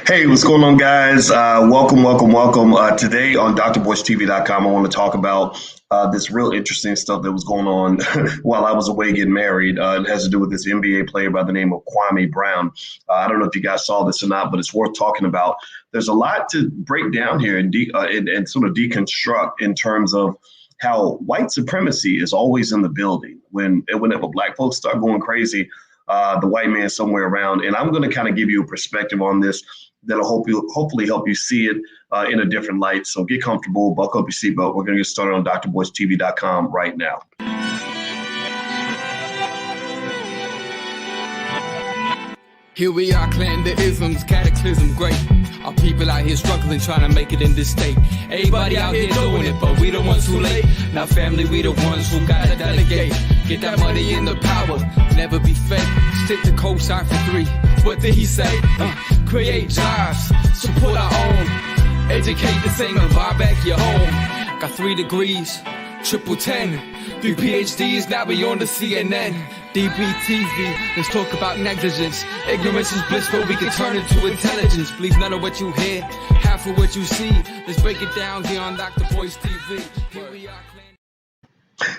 Hey, what's going on, guys? Welcome. Today on drboystv.com, I want to talk about this real interesting stuff that was going on while I was away getting married. It has to do with this NBA player by the name of Kwame Brown. I don't know if you guys saw this or not, but it's worth talking about. There's a lot to break down here and sort of deconstruct in terms of how white supremacy is always in the building. Whenever black folks start going crazy, the white man somewhere around. And I'm going to kind of give you a perspective on this that'll hopefully help you see it in a different light. So get comfortable, buckle up your seatbelt. We're going to get started on drboystv.com right now. Here we are, clan the isms, cataclysm great. Our people out here struggling, trying to make it in this state. Everybody out here doing it, but we the ones too late. Now family, we the ones who gotta delegate. Get that money in the power, never be fake. Stick to cosign for 3. What did he say? Create jobs, support our own. Educate the same and buy back your home. Got 3 degrees, triple 10. 3 PhDs, now we on the CNN. DBTV, let's talk about negligence. Ignorance is bliss, but we can turn it to intelligence. Believe none of what you hear, half of what you see. Let's break it down here on Dr. Boys TV. Here we are.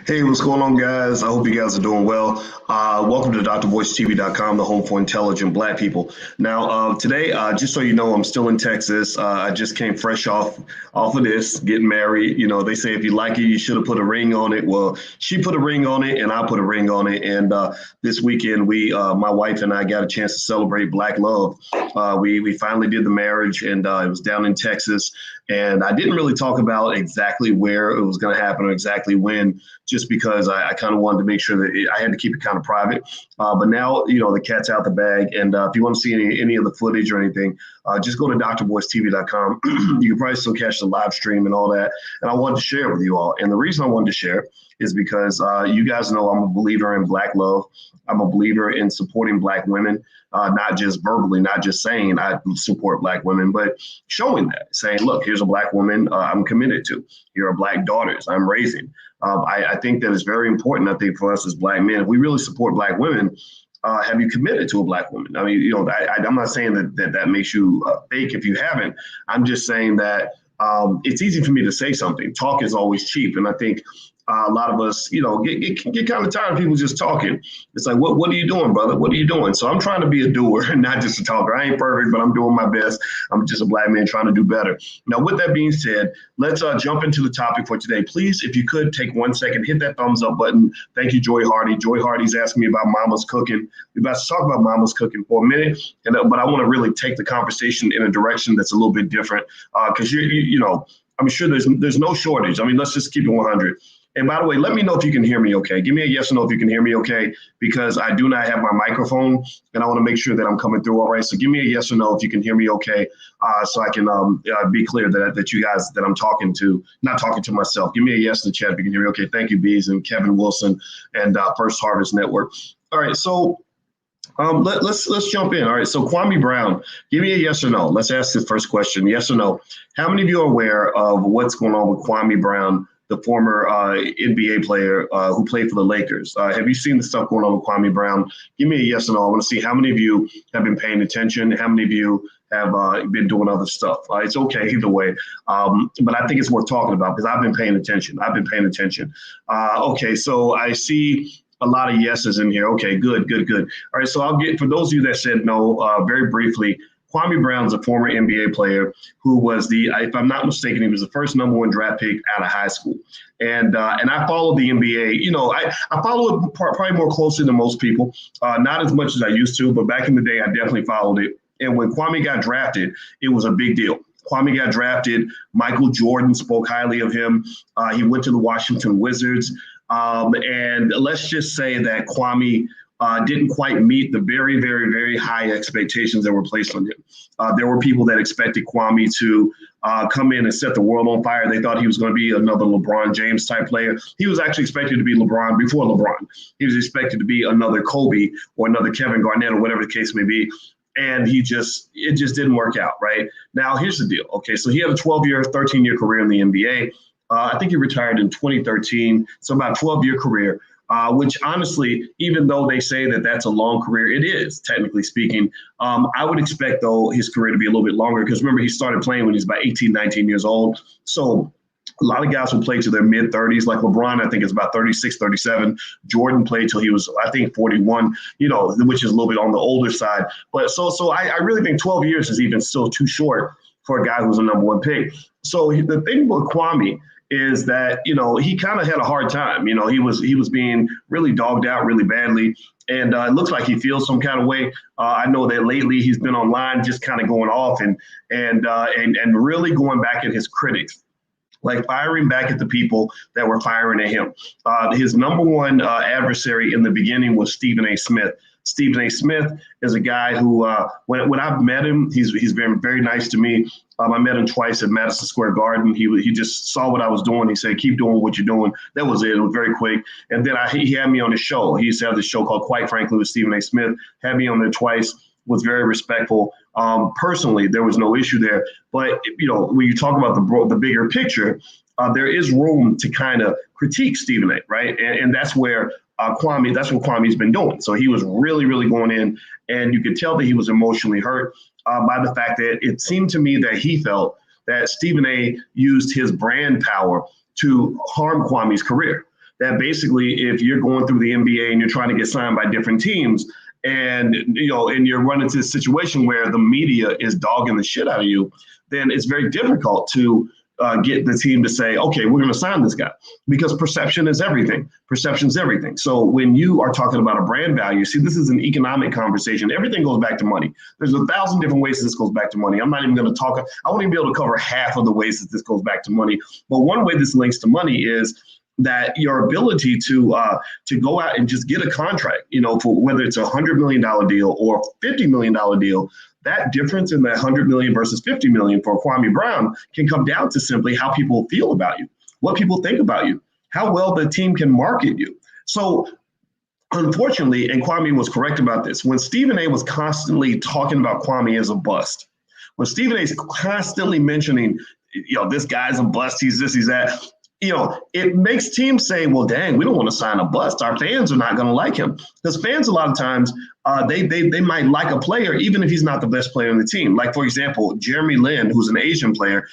Hey, what's going on, guys? I hope you guys are doing well. Welcome to drboystv.com, the home for intelligent black people. Now, today, just so you know, I'm still in Texas. I just came fresh off of this, getting married. You know, they say if you like it, you should have put a ring on it. Well, she put a ring on it, and I put a ring on it. And this weekend, my wife and I got a chance to celebrate Black love. We finally did the marriage, and it was down in Texas. And I didn't really talk about exactly where it was going to happen or exactly when, just because I kind of wanted to make sure that I had to keep it kind of private. But now, you know, the cat's out the bag. And if you want to see any of the footage or anything, just go to drboystv.com. You can probably still catch the live stream and all that. And I wanted to share it with you all. And the reason I wanted to share is because you guys know I'm a believer in Black love. I'm a believer in supporting Black women, not just verbally, not just saying I support Black women, but showing that, saying, look, here's a Black woman I'm committed to. Here are Black daughters I'm raising. I think that it's very important, I think, for us as Black men, if we really support Black women, have you committed to a Black woman? I mean, you know, I'm not saying that makes you fake if you haven't. I'm just saying that it's easy for me to say something. Talk is always cheap. And I think a lot of us, you know, get kind of tired of people just talking. It's like, what are you doing, brother? What are you doing? So I'm trying to be a doer and not just a talker. I ain't perfect, but I'm doing my best. I'm just a Black man trying to do better. Now, with that being said, let's jump into the topic for today. Please, if you could take 1 second, hit that thumbs up button. Thank you, Joy Hardy. Joy Hardy's asking me about Mama's cooking. We're about to talk about Mama's cooking for a minute, but I want to really take the conversation in a direction that's a little bit different because you know, I'm sure there's no shortage. I mean, let's just keep it 100. And by the way, let me know if you can hear me okay. Give me a yes or no if you can hear me okay, because I do not have my microphone and I want to make sure that I'm coming through all right. So give me a yes or no if you can hear me okay, so I can be clear that you guys that I'm talking to, not talking to myself. Give me a yes in the chat if you can hear me okay. Thank you, Bees and Kevin Wilson and First Harvest Network. All right, so let's jump in. All right, so Kwame Brown, give me a yes or no. Let's ask the first question, yes or no. How many of you are aware of what's going on with Kwame Brown, the former NBA player who played for the Lakers? Have you seen the stuff going on with Kwame Brown? Give me a yes or no. I want to see how many of you have been paying attention, how many of you have been doing other stuff. It's okay either way, but I think it's worth talking about because I've been paying attention. Okay, so I see a lot of yeses in here. Okay, good. All right, so I'll get, for those of you that said no, very briefly, Kwame Brown is a former NBA player who was if I'm not mistaken, he was the first #1 draft pick out of high school. And I follow the NBA. You know, I follow it probably more closely than most people, not as much as I used to, but back in the day, I definitely followed it. And when Kwame got drafted, it was a big deal. Kwame got drafted. Michael Jordan spoke highly of him. He went to the Washington Wizards. And let's just say that Kwame didn't quite meet the very, very, very high expectations that were placed on him. There were people that expected Kwame to come in and set the world on fire. They thought he was going to be another LeBron James type player. He was actually expected to be LeBron before LeBron. He was expected to be another Kobe or another Kevin Garnett or whatever the case may be. And it just didn't work out, right? Now, here's the deal. Okay, so he had a 13-year career in the NBA. I think he retired in 2013, so about a 12-year career. which honestly, even though they say that that's a long career, it is, technically speaking. I would expect, though, his career to be a little bit longer because remember, he started playing when he was about 18, 19 years old. So a lot of guys will play to their mid-30s, like LeBron, I think, is about 36, 37. Jordan played till he was, I think, 41, which is a little bit on the older side. But so I really think 12 years is even still too short for a guy who's a number one pick. So the thing with Kwame is that, he kind of had a hard time. He was being really dogged out really badly. And it looks like he feels some kind of way. I know that lately he's been online just kind of going off and really going back at his critics, like firing back at the people that were firing at him. His number one adversary in the beginning was Stephen A. Smith. Stephen A. Smith is a guy who, when I've met him, he's been very nice to me. I met him twice at Madison Square Garden. He just saw what I was doing. He said, keep doing what you're doing. That was it. It was very quick. And then he had me on his show. He used to have this show called Quite Frankly with Stephen A. Smith. Had me on there twice. Was very respectful. Personally, there was no issue there. But, when you talk about the bigger picture, there is room to kind of critique Stephen A., right? And that's where Kwame, that's what Kwame's been doing. So he was really, really going in, and you could tell that he was emotionally hurt by the fact that it seemed to me that he felt that Stephen A. used his brand power to harm Kwame's career. That basically, if you're going through the NBA and you're trying to get signed by different teams, and and you're running into a situation where the media is dogging the shit out of you, then it's very difficult to get the team to say, okay, we're going to sign this guy, because perception is everything. Perception is everything. So when you are talking about a brand value, see, this is an economic conversation. Everything goes back to money. There's 1,000 different ways that this goes back to money. I'm not even going to talk. I won't even be able to cover half of the ways that this goes back to money. But one way this links to money is that your ability to go out and just get a contract, for whether it's $100 million deal or $50 million deal, that difference in that $100 million versus $50 million for Kwame Brown can come down to simply how people feel about you, what people think about you, how well the team can market you. So unfortunately, and Kwame was correct about this, when Stephen A. was constantly talking about Kwame as a bust, when Stephen A. is constantly mentioning, this guy's a bust, he's this, he's that, it makes teams say, well, dang, we don't want to sign a bust. Our fans are not going to like him. Because fans, a lot of times, they might like a player, even if he's not the best player on the team. Like, for example, Jeremy Lin, who's an Asian player,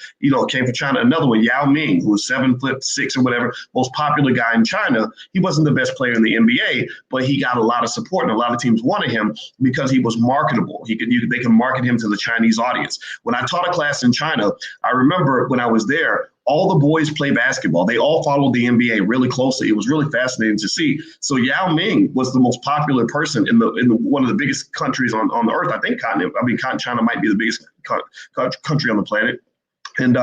came from China. Another one, Yao Ming, who's 7'6" or whatever, most popular guy in China. He wasn't the best player in the NBA, but he got a lot of support, and a lot of teams wanted him because he was marketable. They can market him to the Chinese audience. When I taught a class in China, I remember when I was there, all the boys play basketball. They all followed the NBA really closely. It was really fascinating to see. So Yao Ming was the most popular person in one of the biggest countries on the earth. I think China might be the biggest country on the planet. And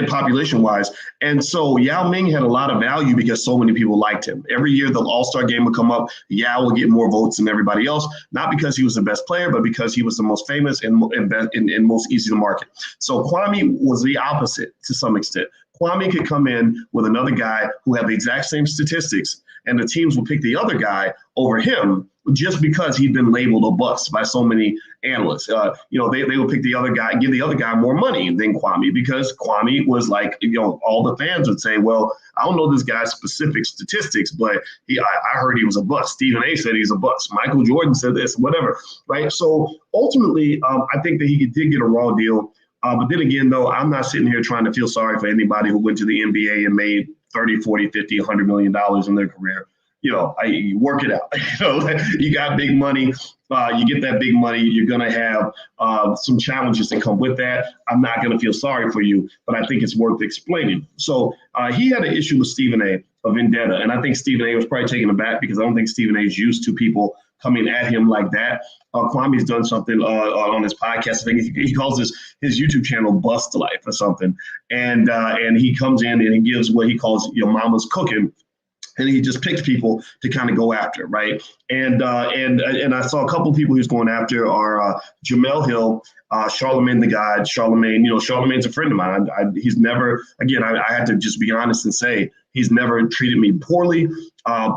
population-wise. And so Yao Ming had a lot of value because so many people liked him. Every year the All-Star game would come up, Yao would get more votes than everybody else, not because he was the best player, but because he was the most famous and most easy to market. So Kwame was the opposite to some extent. Kwame could come in with another guy who had the exact same statistics, and the teams would pick the other guy over him just because he'd been labeled a bust by so many analysts. They would pick the other guy, give the other guy more money than Kwame, because Kwame was like, all the fans would say, well, I don't know this guy's specific statistics, but I heard he was a bust. Stephen A. said he's a bust. Michael Jordan said this, whatever, right? So ultimately, I think that he did get a raw deal. But then again, though, I'm not sitting here trying to feel sorry for anybody who went to the NBA and made 30, 40, 50, $100 million in their career. You work it out. You got big money. You get that big money. You're going to have some challenges that come with that. I'm not going to feel sorry for you, but I think it's worth explaining. So he had an issue with Stephen A., a vendetta. And I think Stephen A. was probably taken aback because I don't think Stephen A. is used to people coming at him like that. Kwame's done something on his podcast. I think he calls his YouTube channel Bust Life or something. And he comes in and he gives what he calls your mama's cooking. And he just picks people to kind of go after, right? And I saw a couple of people he was going after are Jemele Hill, Charlamagne the God. Charlamagne's a friend of mine. He's never, again, I had to just be honest and say he's never treated me poorly.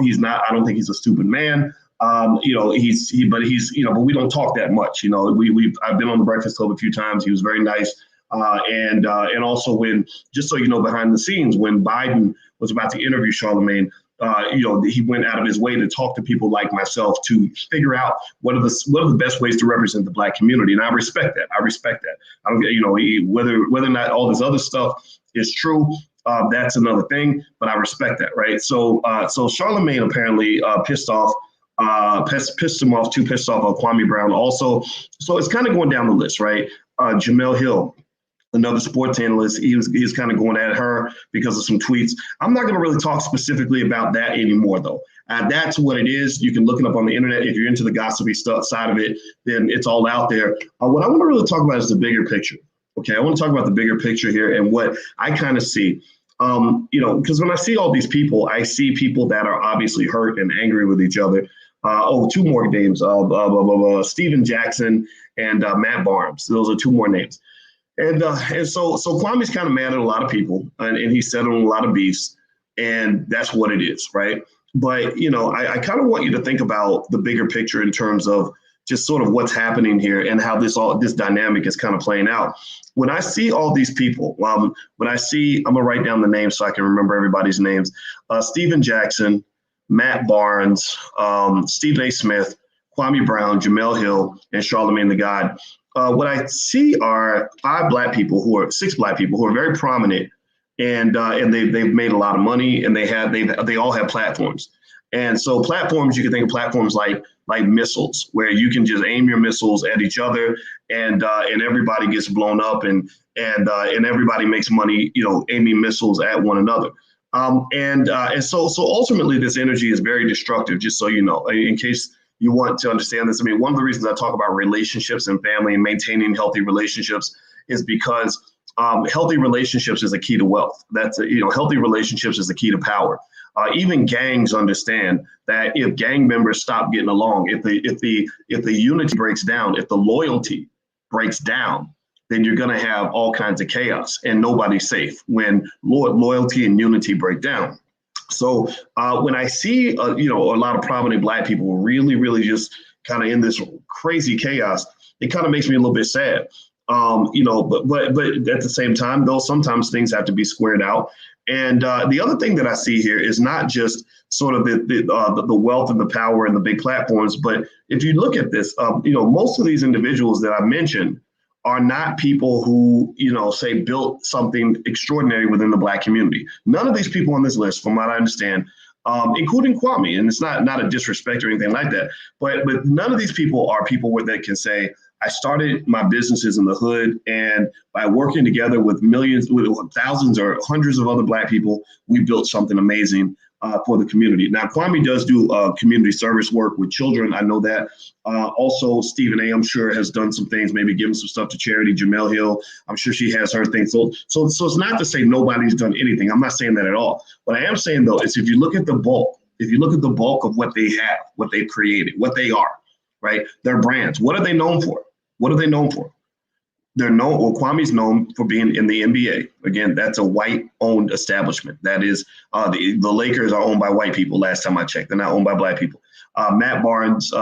He's not. I don't think he's a stupid man. But we don't talk that much. I've been on the Breakfast Club a few times. He was very nice. And also when, just so you know, behind the scenes, when Biden was about to interview Charlamagne, he went out of his way to talk to people like myself to figure out what are the best ways to represent the Black community. And I respect that. I don't, whether or not all this other stuff is true, that's another thing, but I respect that, right? So Charlemagne apparently pissed him off Kwame Brown also. So it's kind of going down the list, right? Jemele Hill, another sports analyst, he's kind of going at her because of some tweets. I'm not going to really talk specifically about that anymore, though. That's what it is. You can look it up on the internet. If you're into the gossipy stuff side of it, then it's all out there. What I want to really talk about is the bigger picture. Okay, I want to talk about the bigger picture here and what I kind of see. Because when I see all these people, I see people that are obviously hurt and angry with each other. Two more names, Steven Jackson and Matt Barnes. Those are two more names. And so Kwame's kind of mad at a lot of people, and he's settling a lot of beefs, and that's what it is, right? But, I kind of want you to think about the bigger picture in terms of just sort of what's happening here and how this dynamic is kind of playing out. When I see all these people, I'm going to write down the names so I can remember everybody's names. Steven Jackson, Matt Barnes, Stephen A. Smith, Kwame Brown, Jemele Hill, and Charlemagne the God. What I see are six black people who are very prominent, and they've made a lot of money, and they all have platforms. And so platforms, you can think of platforms like missiles, where you can just aim your missiles at each other, and everybody gets blown up, and everybody makes money, aiming missiles at one another. And so ultimately, this energy is very destructive. Just so you know, in case you want to understand this. I mean, one of the reasons I talk about relationships and family and maintaining healthy relationships is because healthy relationships is a key to wealth. Healthy relationships is the key to power. Even gangs understand that if gang members stop getting along, if the unity breaks down, if the loyalty breaks down, then you're going to have all kinds of chaos, and nobody's safe when loyalty and unity break down. So when I see a lot of prominent Black people really, really just kind of in this crazy chaos, it kind of makes me a little bit sad. But at the same time, though, sometimes things have to be squared out. And the other thing that I see here is not just sort of the wealth and the power and the big platforms, but if you look at this, most of these individuals that I mentioned are not people who, say built something extraordinary within the Black community. None of these people on this list, from what I understand, including Kwame, and it's not a disrespect or anything like that, but none of these people are people that can say, I started my businesses in the hood, and by working together with thousands or hundreds of other Black people, we built something amazing for the community. Now, Kwame does do community service work with children. I know that. Also, Stephen A., I'm sure, has done some things, maybe given some stuff to charity. Jemele Hill, I'm sure she has her things. So it's not to say nobody's done anything. I'm not saying that at all. What I am saying, though, is if you look at the bulk of what they have, what they've created, what they are, right? Their brands. What are they known for? Kwame's known for being in the NBA. Again, that's a white-owned establishment. That is, the Lakers are owned by white people. Last time I checked, they're not owned by Black people. Matt Barnes,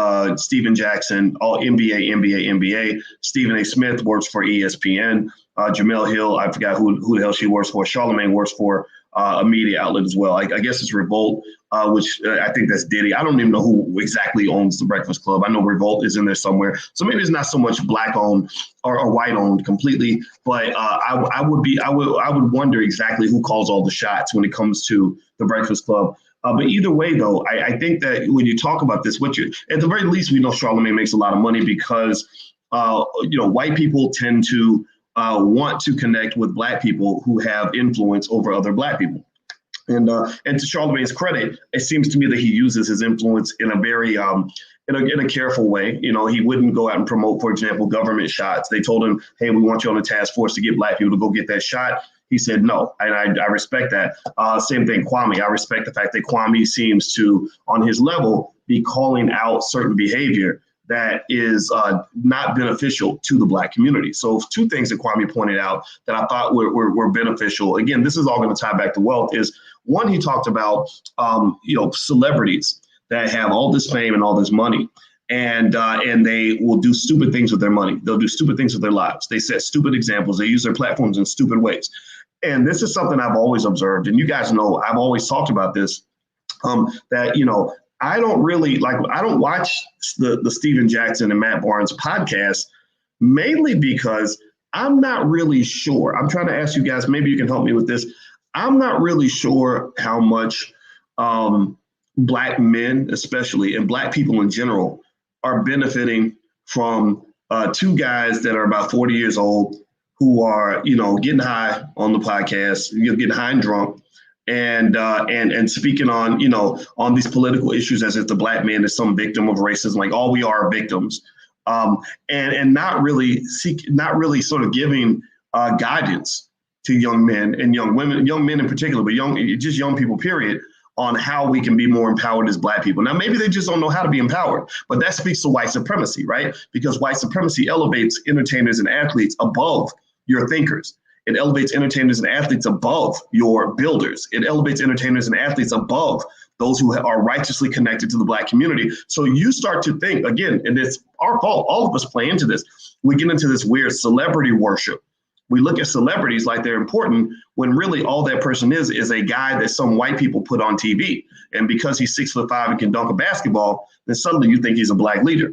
Steven Jackson, all NBA. Stephen A. Smith works for ESPN. Jemele Hill, I forgot who the hell she works for. Charlemagne works for a media outlet as well. I guess it's Revolt, which I think that's Diddy. I don't even know who exactly owns the Breakfast Club. I know Revolt is in there somewhere. So maybe it's not so much Black owned or white owned completely, but I would wonder exactly who calls all the shots when it comes to the Breakfast Club. But either way, though, I think that when you talk about this, at the very least, we know Charlemagne makes a lot of money because white people tend to want to connect with Black people who have influence over other Black people. And to Charlemagne's credit, it seems to me that he uses his influence in a very in a careful way. He wouldn't go out and promote, for example, government shots. They told him, hey, we want you on the task force to get Black people to go get that shot. He said no, and I respect that. Same thing, Kwame. I respect the fact that Kwame seems to, on his level, be calling out certain behavior that is not beneficial to the Black community. So two things that Kwame pointed out that I thought were beneficial. Again, this is all going to tie back to wealth. Is one, he talked about celebrities that have all this fame and all this money, and they will do stupid things with their money. They'll do stupid things with their lives. They set stupid examples. They use their platforms in stupid ways. And this is something I've always observed. And you guys know I've always talked about this. That, I don't really I don't watch the Steven Jackson and Matt Barnes podcast, mainly because I'm not really sure. I'm trying to ask you guys, maybe you can help me with this. I'm not really sure how much Black men, especially, and Black people in general, are benefiting from two guys that are about 40 years old who are, getting high on the podcast, getting high and drunk, and speaking on, on these political issues as if the Black man is some victim of racism, like all we are victims, and not really sort of giving guidance to young men and young women, young men in particular, but just young people, period, on how we can be more empowered as Black people. Now, maybe they just don't know how to be empowered, but that speaks to white supremacy, right? Because white supremacy elevates entertainers and athletes above your thinkers. It elevates entertainers and athletes above your builders. It elevates entertainers and athletes above those who are righteously connected to the Black community. So you start to think, again, and it's our fault, all of us play into this. We get into this weird celebrity worship. We look at celebrities like they're important when really all that person is a guy that some white people put on TV. And because he's 6'5" and can dunk a basketball, then suddenly you think he's a Black leader.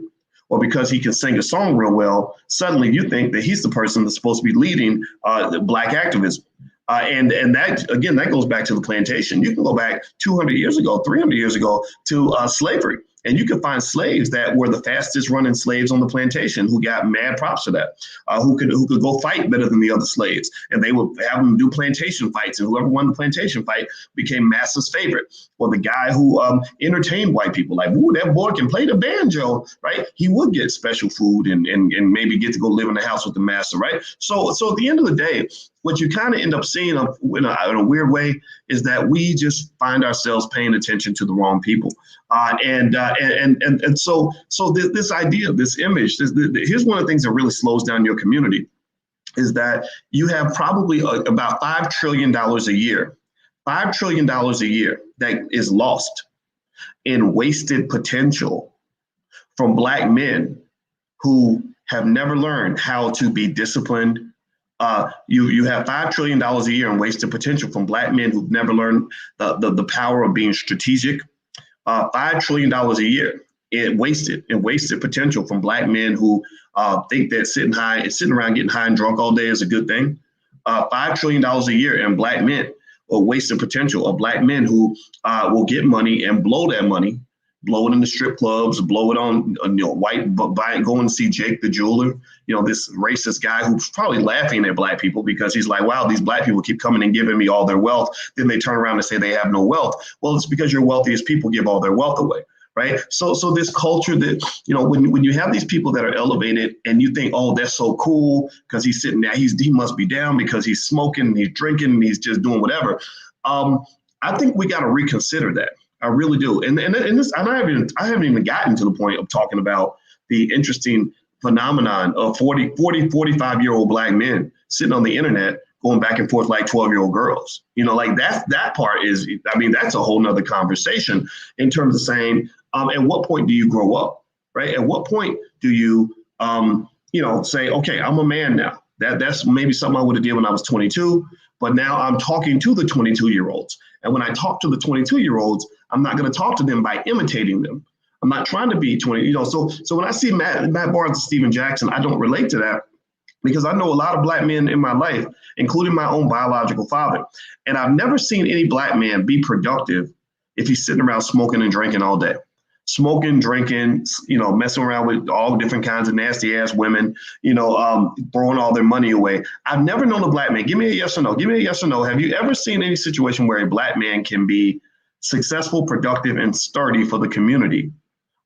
Or because he can sing a song real well, suddenly you think that he's the person that's supposed to be leading the Black activism. And that, again, that goes back to the plantation. You can go back 200 years ago, 300 years ago to slavery. And you can find slaves that were the fastest running slaves on the plantation who got mad props for that, who could go fight better than the other slaves. And they would have them do plantation fights. And whoever won the plantation fight became master's favorite. Or the guy who entertained white people, like, ooh, that boy can play the banjo, right? He would get special food and maybe get to go live in the house with the master, right? So at the end of the day, what you kind of end up seeing in a weird way is that we just find ourselves paying attention to the wrong people. So this idea, this image, here's one of the things that really slows down your community is that you have probably about $5 trillion a year, $5 trillion a year that is lost in wasted potential from Black men who have never learned how to be disciplined. You have $5 trillion a year in wasted potential from Black men who've never learned the power of being strategic. $5 trillion a year in wasted potential from Black men who think that sitting around getting high and drunk all day is a good thing. $5 trillion a year in Black men, or wasted potential of Black men who will get money and blow that money, blow it in the strip clubs, blow it on white, going to see Jake the jeweler, this racist guy who's probably laughing at Black people because he's like, wow, these Black people keep coming and giving me all their wealth. Then they turn around and say they have no wealth. Well, it's because your wealthiest people give all their wealth away. Right. So this culture that, when you have these people that are elevated and you think, oh, that's so cool because he's sitting there, he must be down because he's smoking, he's drinking, he's just doing whatever. I think we got to reconsider that. I really do. And I haven't even gotten to the point of talking about the interesting phenomenon of 45-year-old Black men sitting on the internet going back and forth like 12-year-old girls. That part is, that's a whole nother conversation in terms of saying, at what point do you grow up, right? At what point do you, say, okay, I'm a man now. That's maybe something I would have did when I was 22, but now I'm talking to the 22-year-olds. And when I talk to the 22-year-olds, I'm not going to talk to them by imitating them. I'm not trying to be 20, So when I see Matt Barnes and Steven Jackson, I don't relate to that because I know a lot of Black men in my life, including my own biological father. And I've never seen any Black man be productive if he's sitting around smoking and drinking all day. Smoking, drinking, messing around with all different kinds of nasty ass women, throwing all their money away. I've never known a Black man. Give me a yes or no. Give me a yes or no. Have you ever seen any situation where a Black man can be successful, productive, and sturdy for the community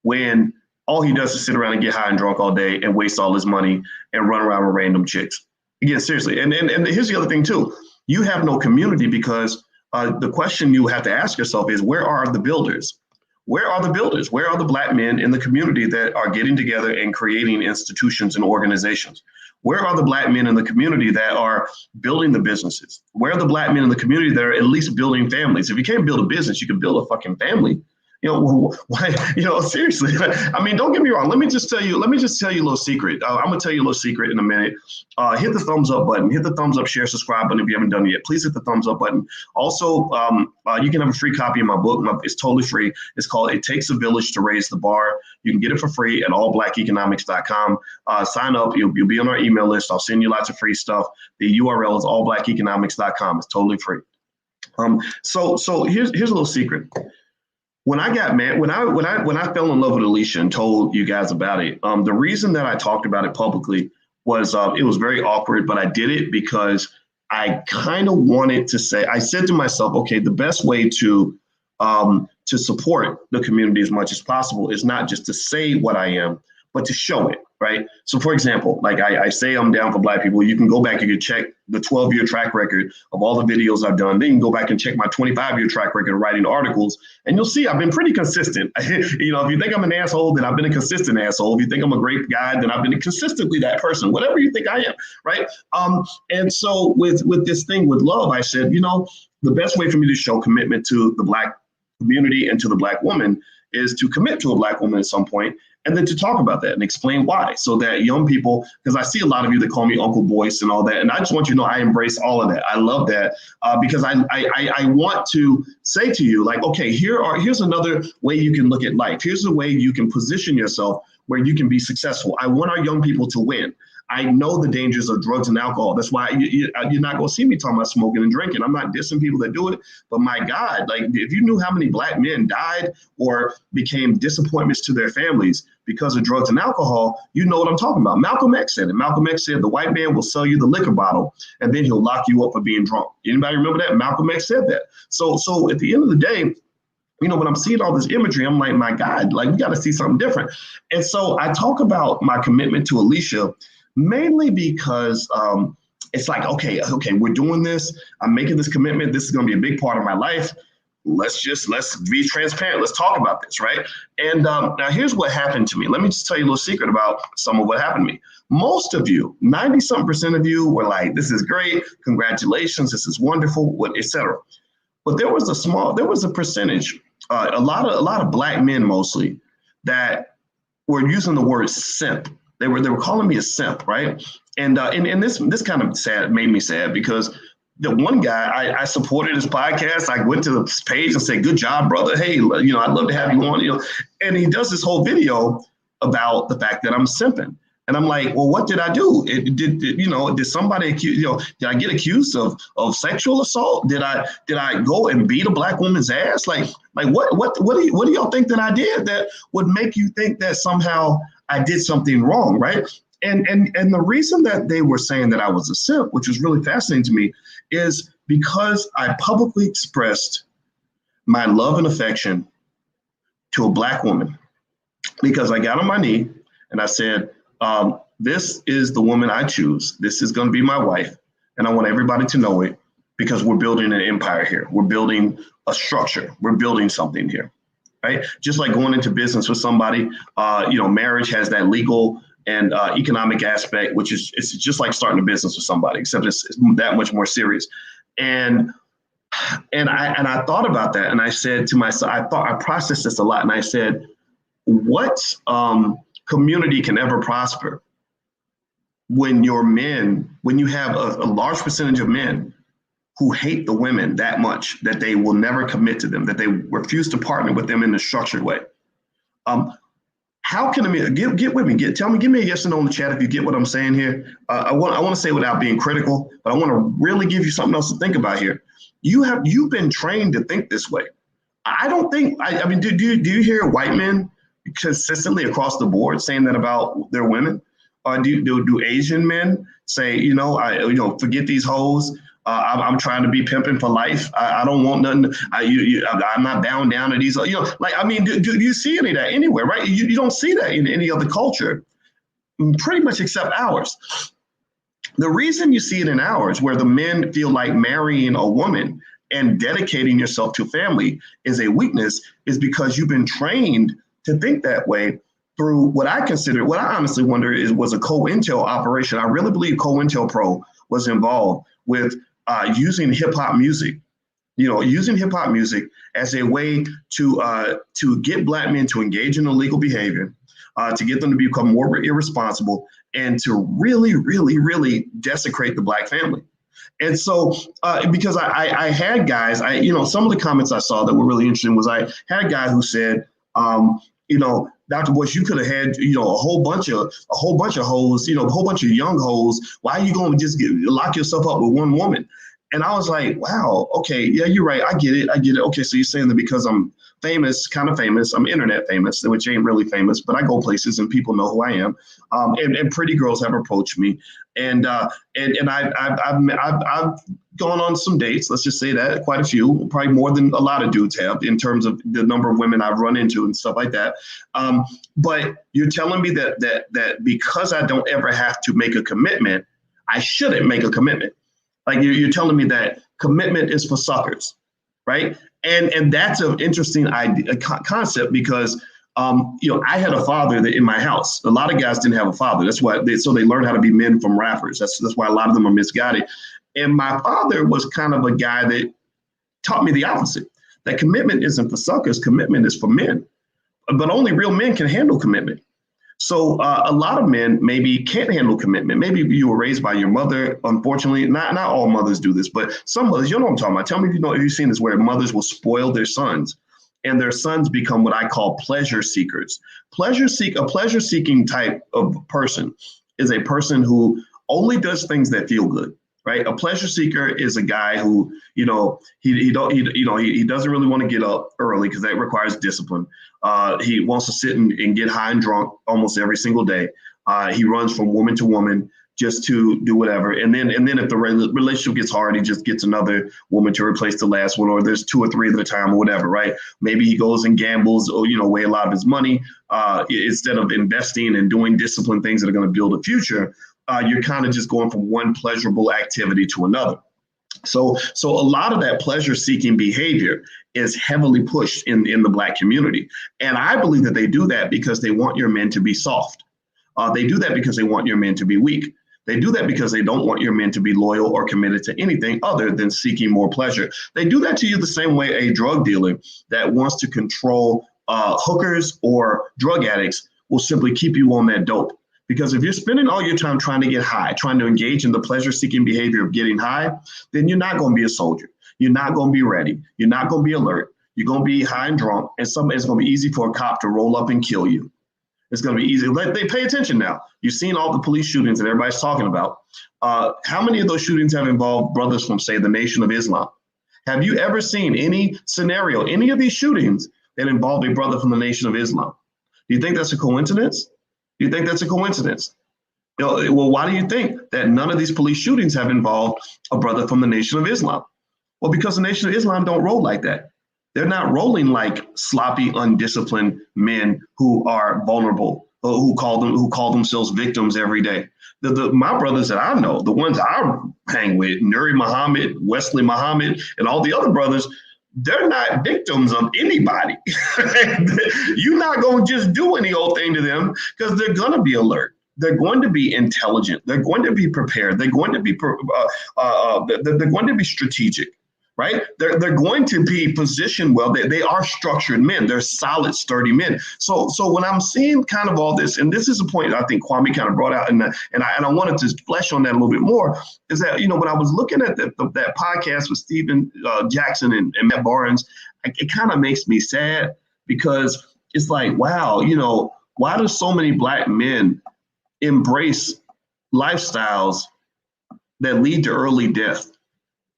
when all he does is sit around and get high and drunk all day and waste all his money and run around with random chicks? Again, seriously. And here's the other thing too. You have no community because the question you have to ask yourself is, where are the builders? Where are the builders? Where are the Black men in the community that are getting together and creating institutions and organizations? Where are the Black men in the community that are building the businesses? Where are the Black men in the community that are at least building families? If you can't build a business, you can build a fucking family. Why, seriously. I mean, don't get me wrong. Let me just tell you a little secret. I'm gonna tell you a little secret in a minute. Hit the thumbs up button. Hit the thumbs up, share, subscribe button if you haven't done it yet. Please hit the thumbs up button. Also, you can have a free copy of my book. It's totally free. It's called "It Takes a Village to Raise the Bar." You can get it for free at allblackeconomics.com. Sign up. You'll be on our email list. I'll send you lots of free stuff. The URL is allblackeconomics.com. It's totally free. So here's a little secret. When I got mad, when I fell in love with Alicia and told you guys about it, the reason that I talked about it publicly was it was very awkward, but I did it because I kind of wanted to say, I said to myself, okay, the best way to support the community as much as possible is not just to say what I am, but to show it, right? So for example, like I say I'm down for Black people. You can go back and you can check the 12-year track record of all the videos I've done. Then you can go back and check my 25-year track record of writing articles, and you'll see I've been pretty consistent. If you think I'm an asshole, then I've been a consistent asshole. If you think I'm a great guy, then I've been consistently that person, whatever you think I am, right? And so with this thing with love, I said, the best way for me to show commitment to the Black community and to the Black woman is to commit to a Black woman at some point, and then to talk about that and explain why, so that young people, because I see a lot of you that call me Uncle Boyce and all that, and I just want you to know I embrace all of that. I love that because I want to say to you, like, okay, here's another way you can look at life. Here's a way you can position yourself where you can be successful. I want our young people to win. I know the dangers of drugs and alcohol. That's why you're not going to see me talking about smoking and drinking. I'm not dissing people that do it, but my God, like if you knew how many Black men died or became disappointments to their families because of drugs and alcohol, you know what I'm talking about. Malcolm X said it. Malcolm X said the white man will sell you the liquor bottle and then he'll lock you up for being drunk. Anybody remember that? Malcolm X said that. So at the end of the day, when I'm seeing all this imagery, I'm like, my God, like we got to see something different. And so I talk about my commitment to Alicia mainly because it's like, okay, we're doing this. I'm making this commitment. This is going to be a big part of my life. Let's be transparent. Let's talk about this, right? And now here's what happened to me. Let me just tell you a little secret about some of what happened to me. Most of you, 90-something% of you were like, this is great. Congratulations. This is wonderful, etc. But there was a percentage, a lot of Black men mostly, that were using the word simp. They were calling me a simp, right? And this kind of made me sad because the one guy I supported his podcast. I went to the page and said, "Good job, brother. Hey, I'd love to have you on." And he does this whole video about the fact that I'm simping. And I'm like, well, what did I do? Did somebody accuse, did I get accused of sexual assault? Did I go and beat a Black woman's ass? Like what do y'all think that I did that would make you think that somehow I did something wrong, right? And the reason that they were saying that I was a simp, which was really fascinating to me, is because I publicly expressed my love and affection to a Black woman, because I got on my knee and I said, this is the woman I choose. This is going to be my wife. And I want everybody to know it because we're building an empire here. We're building a structure. We're building something here, right? Just like going into business with somebody, marriage has that legal and economic aspect, which is it's just like starting a business with somebody, except it's that much more serious. And I thought about that, and I said to myself, I processed this a lot, and I said, what community can ever prosper when you have a large percentage of men who hate the women that much that they will never commit to them, that they refuse to partner with them in a structured way? How can get with me? Give me a yes or no in the chat if you get what I'm saying here. I want to say without being critical, but I want to really give you something else to think about here. You've been trained to think this way. I don't think. Do you hear white men consistently across the board saying that about their women? Or do Asian men say, forget these hoes? I'm trying to be pimping for life. I don't want nothing. I'm not bound down to these. Do you see any of that anywhere, right? You don't see that in any other culture, pretty much except ours. The reason you see it in ours, where the men feel like marrying a woman and dedicating yourself to family is a weakness, is because you've been trained to think that way through what I honestly wonder was a COINTEL operation. I really believe COINTELPRO was involved with using hip hop music, using hip hop music as a way to get Black men to engage in illegal behavior, to get them to become more irresponsible, and to really, really, really desecrate the Black family. And so, because I had guys, some of the comments I saw that were really interesting was I had a guy who said, Dr. Boyce, you could have had, a whole bunch of hoes, a whole bunch of young hoes. Why are you going to just lock yourself up with one woman? And I was like, wow, okay, yeah, you're right. I get it. Okay, so you're saying that because I'm famous, kind of famous, I'm internet famous, which ain't really famous, but I go places and people know who I am. And pretty girls have approached me, and I've gone on some dates. Let's just say that, quite a few, probably more than a lot of dudes have in terms of the number of women I've run into and stuff like that. But you're telling me that because I don't ever have to make a commitment, I shouldn't make a commitment. Like you're telling me that commitment is for suckers, right? And that's an interesting concept because, I had a father that in my house. A lot of guys didn't have a father. That's why so they learned how to be men from rappers. That's why a lot of them are misguided. And my father was kind of a guy that taught me the opposite, that commitment isn't for suckers, commitment is for men. But only real men can handle commitment. So a lot of men maybe can't handle commitment. Maybe you were raised by your mother. Unfortunately, not all mothers do this, but some mothers, you know what I'm talking about. Tell me if you've seen this where mothers will spoil their sons and their sons become what I call pleasure seekers. A pleasure-seeking type of person is a person who only does things that feel good. Right, a pleasure seeker is a guy who, he doesn't really want to get up early because that requires discipline. He wants to sit and get high and drunk almost every single day. He runs from woman to woman just to do whatever. And then if the relationship gets hard, he just gets another woman to replace the last one, or there's 2 or 3 at a time or whatever. Right? Maybe he goes and gambles or away a lot of his money instead of investing and doing disciplined things that are going to build a future. You're kind of just going from one pleasurable activity to another. So a lot of that pleasure-seeking behavior is heavily pushed in the Black community. And I believe that they do that because they want your men to be soft. They do that because they want your men to be weak. They do that because they don't want your men to be loyal or committed to anything other than seeking more pleasure. They do that to you the same way a drug dealer that wants to control hookers or drug addicts will simply keep you on that dope. Because if you're spending all your time trying to get high, trying to engage in the pleasure-seeking behavior of getting high, then you're not going to be a soldier. You're not going to be ready. You're not going to be alert. You're going to be high and drunk, and it's going to be easy for a cop to roll up and kill you. It's going to be easy. They pay attention now. You've seen all the police shootings that everybody's talking about. How many of those shootings have involved brothers from, say, the Nation of Islam? Have you ever seen any scenario, any of these shootings that involved a brother from the Nation of Islam? Do you think that's a coincidence? Do you think that's a coincidence? Well, why do you think that none of these police shootings have involved a brother from the Nation of Islam? Well, because the Nation of Islam don't roll like that. They're not rolling like sloppy, undisciplined men who are vulnerable, who call themselves victims every day. My brothers that I know, the ones I hang with, Nuri Muhammad, Wesley Muhammad, and all the other brothers, they're not victims of anybody. You're not going to just do any old thing to them because they're going to be alert. They're going to be intelligent. They're going to be prepared. They're going to be they're going to be strategic, right? They're going to be positioned well. They are structured men. They're solid, sturdy men. So when I'm seeing kind of all this, and this is a point I think Kwame kind of brought out, and I wanted to flesh on that a little bit more, is that when I was looking at that podcast with Stephen Jackson and Matt Barnes, it kind of makes me sad because it's like, wow, why do so many Black men embrace lifestyles that lead to early death?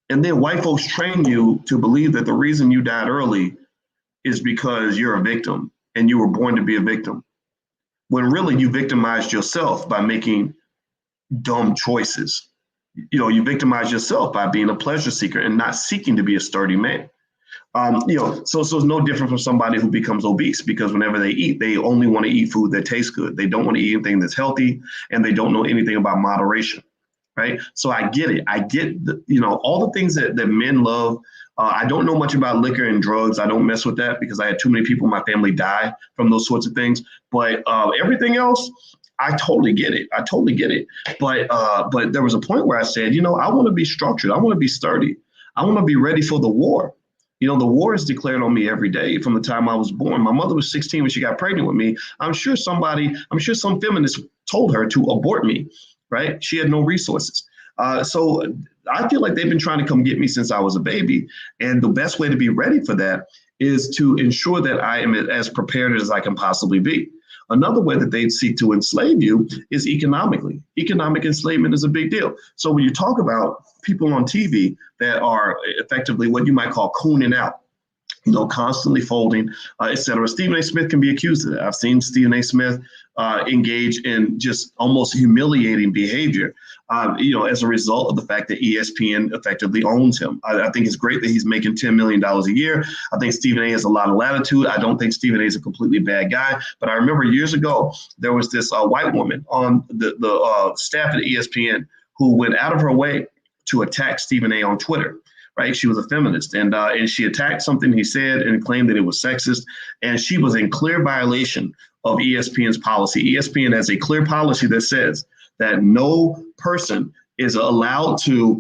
And then white folks train you to believe that the reason you died early is because you're a victim and you were born to be a victim. When really you victimized yourself by making dumb choices. You victimize yourself by being a pleasure seeker and not seeking to be a sturdy man. So it's no different from somebody who becomes obese because whenever they eat, they only want to eat food that tastes good. They don't want to eat anything that's healthy, and they don't know anything about moderation. Right. So I get it. I get, all the things that men love. I don't know much about liquor and drugs. I don't mess with that because I had too many people in my family die from those sorts of things. But everything else, I totally get it. But there was a point where I said, I want to be structured. I want to be sturdy. I want to be ready for the war. The war is declared on me every day from the time I was born. My mother was 16 when she got pregnant with me. I'm sure some feminist told her to abort me, right? She had no resources. So I feel like they've been trying to come get me since I was a baby. And the best way to be ready for that is to ensure that I am as prepared as I can possibly be. Another way that they seek to enslave you is economically. Economic enslavement is a big deal. So when you talk about people on TV that are effectively what you might call cooning out, constantly folding, et cetera. Stephen A. Smith can be accused of that. I've seen Stephen A. Smith engage in just almost humiliating behavior, as a result of the fact that ESPN effectively owns him. I think it's great that he's making $10 million a year. I think Stephen A. has a lot of latitude. I don't think Stephen A. is a completely bad guy. But I remember years ago, there was this white woman on the staff at ESPN who went out of her way to attack Stephen A. on Twitter. Right, she was a feminist, and she attacked something he said and claimed that it was sexist, and she was in clear violation of ESPN's policy. ESPN has a clear policy that says that no person is allowed to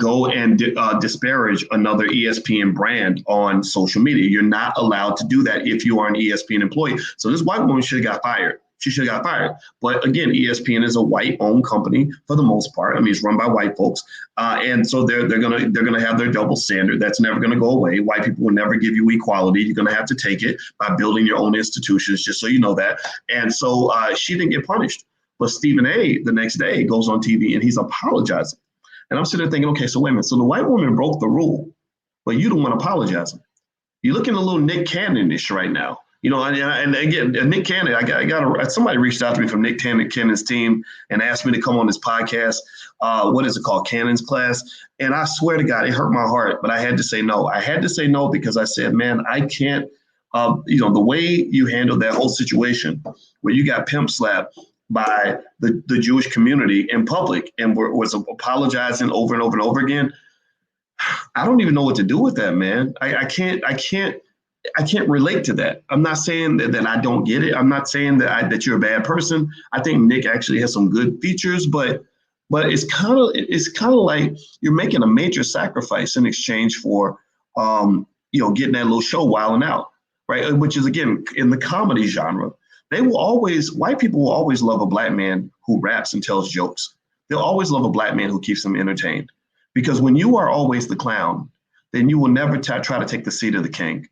go and disparage another ESPN brand on social media. You're not allowed to do that if you are an ESPN employee. So this white woman should have got fired. She should have got fired. But again, ESPN is a white-owned company for the most part. I mean, it's run by white folks, and so they're gonna have their double standard. That's never gonna go away. White people will never give you equality. You're gonna have to take it by building your own institutions, just so you know that. And so she didn't get punished. But Stephen A. the next day goes on TV and he's apologizing. And I'm sitting there thinking, okay, so wait a minute. So the white woman broke the rule, but you don't want to apologize. You're looking a little Nick Cannon-ish right now. And again, Nick Cannon, somebody reached out to me from Nick Cannon's team and asked me to come on this podcast. What is it called? Cannon's Class. And I swear to God, it hurt my heart, but I had to say no. I had to say no because I said, man, I can't, the way you handled that whole situation where you got pimp slapped by the Jewish community in public and was apologizing over and over and over again. I don't even know what to do with that, man. I can't relate to that. I'm not saying that I don't get it. I'm not saying that you're a bad person. I think Nick actually has some good features, but it's kind of like you're making a major sacrifice in exchange for getting that little show wilding out, right? Which is, again, in the comedy genre. White people will always love a black man who raps and tells jokes. They'll always love a black man who keeps them entertained. Because when you are always the clown, then you will never try to take the seat of the king.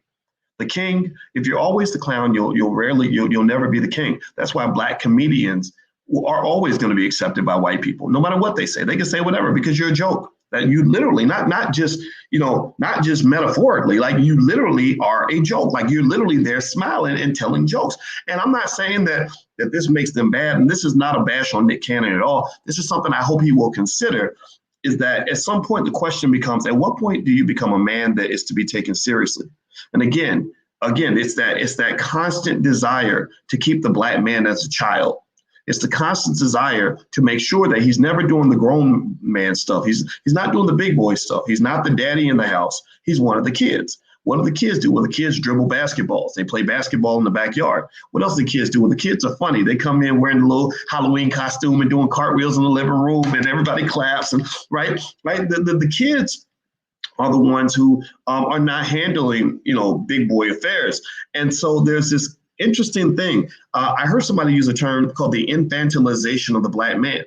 The king, if you're always the clown, you'll never be the king. That's why black comedians are always going to be accepted by white people, no matter what they say. They can say whatever because you're a joke. That you literally, not just metaphorically, like you literally are a joke. Like you're literally there smiling and telling jokes. And I'm not saying that this makes them bad. And this is not a bash on Nick Cannon at all. This is something I hope he will consider, is that at some point the question becomes, at what point do you become a man that is to be taken seriously? And again, it's that constant desire to keep the black man as a child. It's the constant desire to make sure that he's never doing the grown man stuff. He's not doing the big boy stuff. He's not the daddy in the house. He's one of the kids. What do the kids do? Well, the kids dribble basketballs. They play basketball in the backyard. What else do the kids do? Well, the kids are funny. They come in wearing a little Halloween costume and doing cartwheels in the living room, and everybody claps. And right. The kids are the ones who are not handling, big boy affairs. And so there's this interesting thing. I heard somebody use a term called the infantilization of the black man,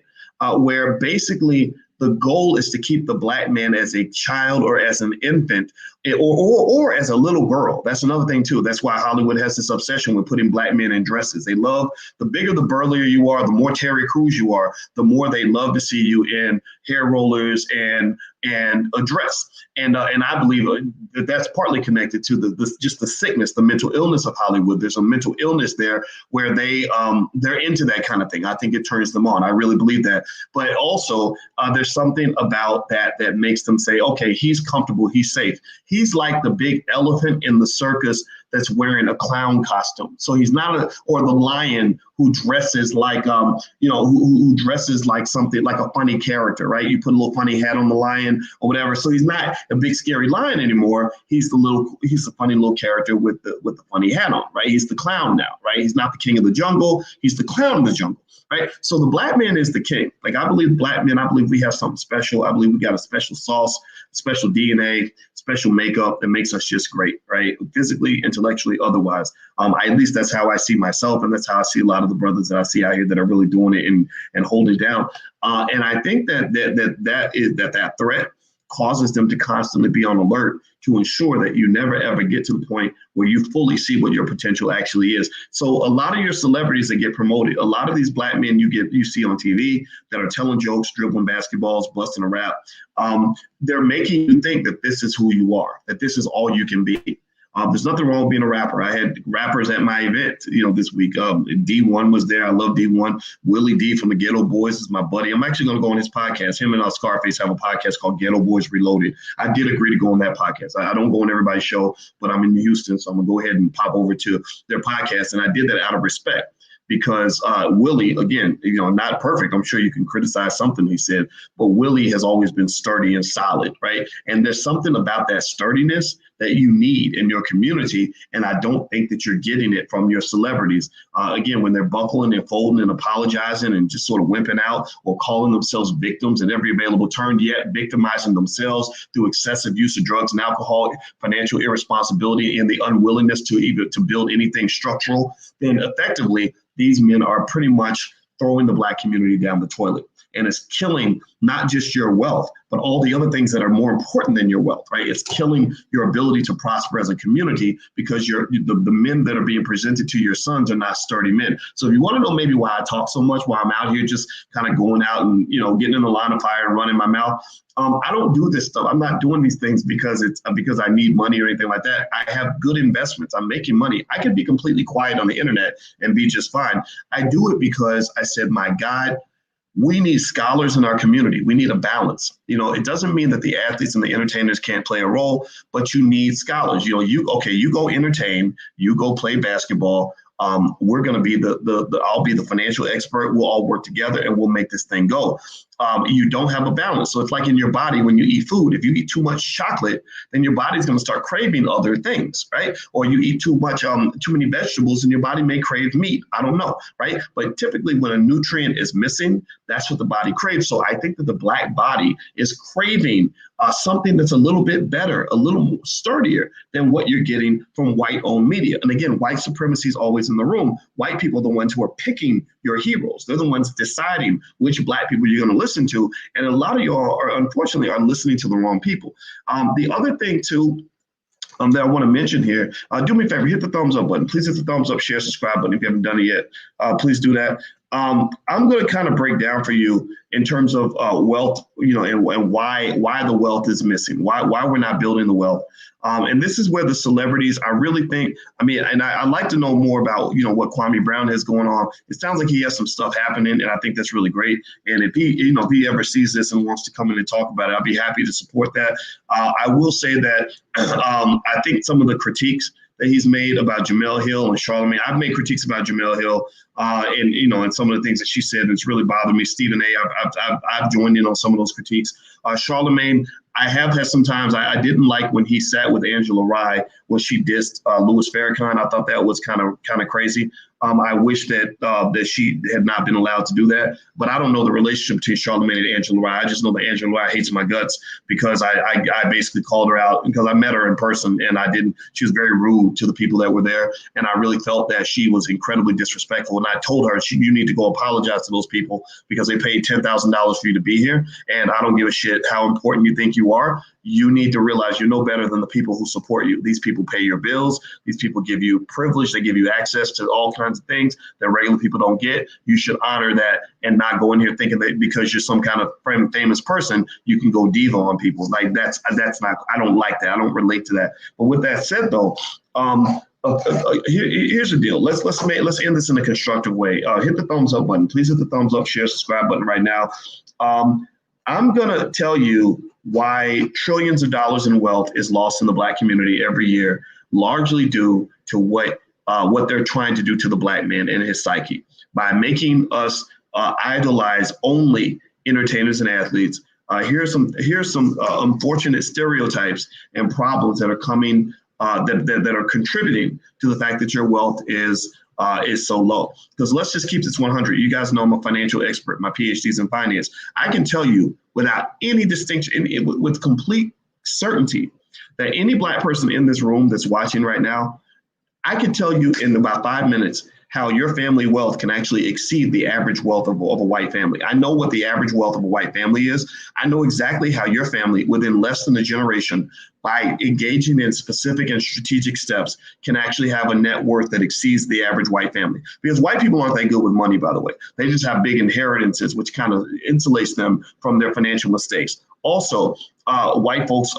where basically the goal is to keep the black man as a child or as an infant or as a little girl. That's another thing, too. That's why Hollywood has this obsession with putting black men in dresses. They love, the bigger, the burlier you are, the more Terry Crews you are, the more they love to see you in hair rollers and a dress. And I believe that's partly connected to just the sickness, the mental illness of Hollywood. There's a mental illness there where they're into that kind of thing. I think it turns them on. I really believe that. But also there's something about that makes them say, okay, he's comfortable, he's safe. He he's like the big elephant in the circus that's wearing a clown costume. So he's not or the lion who dresses like, who dresses like something like a funny character, right? You put a little funny hat on the lion or whatever. So he's not a big scary lion anymore. He's the funny little character with the funny hat on, right? He's the clown now, right? He's not the king of the jungle. He's the clown of the jungle, right? So the black man is the king. Like, I believe black men, I believe we have something special. I believe we got a special sauce, special DNA, special makeup that makes us just great, right? Physically, intellectually, otherwise. At least that's how I see myself, and that's how I see a lot of the brothers that I see out here that are really doing it and holding it down. And I think that threat causes them to constantly be on alert to ensure that you never ever get to the point where you fully see what your potential actually is. So a lot of your celebrities that get promoted, a lot of these black men you see on TV that are telling jokes, dribbling basketballs, busting a rap, they're making you think that this is who you are, that this is all you can be. There's nothing wrong with being a rapper. I had rappers at my event, this week. D1 was there. I love D1. Willie D from the Ghetto Boys is my buddy. I'm actually going to go on his podcast. Him and Scarface have a podcast called Ghetto Boys Reloaded. I did agree to go on that podcast. I don't go on everybody's show, but I'm in Houston, so I'm going to go ahead and pop over to their podcast. And I did that out of respect. Because Willie, again, not perfect. I'm sure you can criticize something he said, but Willie has always been sturdy and solid, right? And there's something about that sturdiness that you need in your community. And I don't think that you're getting it from your celebrities. Again, when they're buckling and folding and apologizing and just sort of wimping out or calling themselves victims in every available term, yet victimizing themselves through excessive use of drugs and alcohol, financial irresponsibility, and the unwillingness to build anything structural, then effectively, these men are pretty much throwing the black community down the toilet. And it's killing not just your wealth, but all the other things that are more important than your wealth, right? It's killing your ability to prosper as a community because the men that are being presented to your sons are not sturdy men. So if you want to know maybe why I talk so much, why I'm out here just kind of going out and, getting in the line of fire and running my mouth, I don't do this stuff. I'm not doing these things because I need money or anything like that. I have good investments. I'm making money. I can be completely quiet on the internet and be just fine. I do it because I said, my God, we need scholars in our community. We need a balance. It doesn't mean that the athletes and the entertainers can't play a role, but you need scholars. You go entertain, you go play basketball. We're going to be I'll be the financial expert. We'll all work together and we'll make this thing go. You don't have a balance. So it's like in your body when you eat food. If you eat too much chocolate, then your body's going to start craving other things, right? Or you eat too many vegetables and your body may crave meat. I don't know, right? But typically when a nutrient is missing, that's what the body craves. So I think that the black body is craving something that's a little bit better, a little more sturdier than what you're getting from white-owned media. And again, white supremacy is always in the room. White people are the ones who are picking your heroes. They're the ones deciding which black people you're going to listen to. And a lot of y'all unfortunately are listening to the wrong people. The other thing too, that I want to mention here, do me a favor, hit the thumbs up button. Please hit the thumbs up, share, subscribe button if you haven't done it yet. Please do that. I'm going to kind of break down for you in terms of wealth, and why the wealth is missing, why we're not building the wealth. And this is where the celebrities, I really think, I'd like to know more about, what Kwame Brown has going on. It sounds like he has some stuff happening, and I think that's really great. And if he ever sees this and wants to come in and talk about it, I'll be happy to support that. I will say that I think some of the critiques that he's made about Jemele Hill and Charlamagne. I've made critiques about Jemele Hill, and some of the things that she said, and it's really bothered me. Stephen A. I've joined in on some of those critiques. Charlamagne, I have had sometimes I didn't like when he sat with Angela Rye when she dissed Louis Farrakhan. I thought that was kind of crazy. I wish that she had not been allowed to do that. But I don't know the relationship between Charlamagne and Angela Rye. I just know that Angela Rye hates my guts because I basically called her out because I met her in person and she was very rude to the people that were there. And I really felt that she was incredibly disrespectful. And I told her, you need to go apologize to those people because they paid $10,000 for you to be here. And I don't give a shit how important you think you are. You need to realize you're no better than the people who support you. These people pay your bills. These people give you privilege. They give you access to all kinds of things that regular people don't get. You should honor that and not go in here thinking that because you're some kind of famous person, you can go diva on people. Like that's not, I don't like that. I don't relate to that. But with that said though, here's the deal. Let's end this in a constructive way. Hit the thumbs up button. Please hit the thumbs up, share, subscribe button right now. I'm going to tell you why trillions of dollars in wealth is lost in the Black community every year, largely due to what they're trying to do to the Black man and his psyche by making us idolize only entertainers and athletes. Here's some unfortunate stereotypes and problems that are coming that are contributing to the fact that your wealth is so low. Because let's just keep this 100. You guys know I'm a financial expert. My PhD's in finance. I can tell you without any distinction, with complete certainty, that any Black person in this room that's watching right now, I can tell you in about 5 minutes how your family wealth can actually exceed the average wealth of a white family. I know what the average wealth of a white family is. I know exactly how your family, within less than a generation, by engaging in specific and strategic steps, can actually have a net worth that exceeds the average white family. Because white people aren't that good with money, by the way. They just have big inheritances, which kind of insulates them from their financial mistakes. Also, white folks,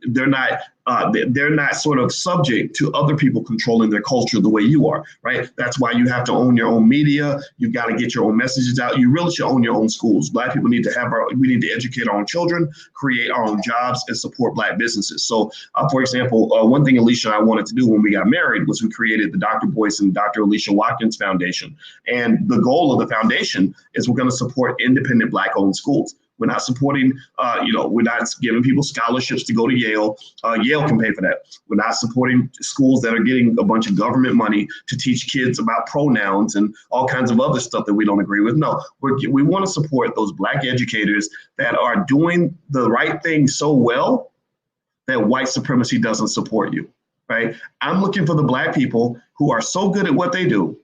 they're not sort of subject to other people controlling their culture the way you are, right? That's why you have to own your own media. You've got to get your own messages out. You really should own your own schools. Black people need to we need to educate our own children, create our own jobs, and support Black businesses. So, for example, one thing Alicia and I wanted to do when we got married was we created the Dr. Boyce and Dr. Alicia Watkins Foundation. And the goal of the foundation is we're going to support independent Black-owned schools. We're not supporting, we're not giving people scholarships to go to Yale. Yale can pay for that. We're not supporting schools that are getting a bunch of government money to teach kids about pronouns and all kinds of other stuff that we don't agree with. No, we want to support those Black educators that are doing the right thing so well that white supremacy doesn't support you, right? I'm looking for the Black people who are so good at what they do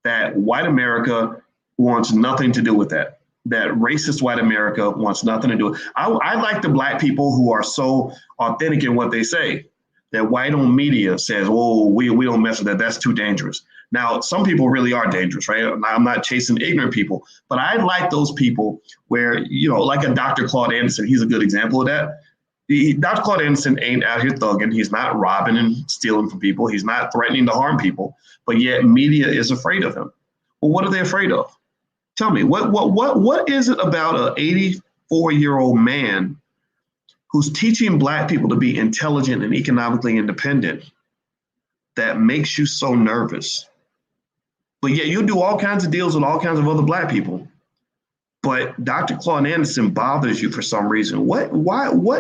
that white America wants nothing to do with that. That racist white America wants nothing to do with. I like the Black people who are so authentic in what they say that white-owned media says, oh, we don't mess with that. That's too dangerous. Now, some people really are dangerous, right? I'm not chasing ignorant people, but I like those people where, like a Dr. Claude Anderson, he's a good example of that. Dr. Claude Anderson ain't out here thugging. He's not robbing and stealing from people. He's not threatening to harm people, but yet media is afraid of him. Well, what are they afraid of? Tell me, what is it about an 84-year-old man who's teaching Black people to be intelligent and economically independent that makes you so nervous? But yet you do all kinds of deals with all kinds of other Black people. But Dr. Claude Anderson bothers you for some reason. What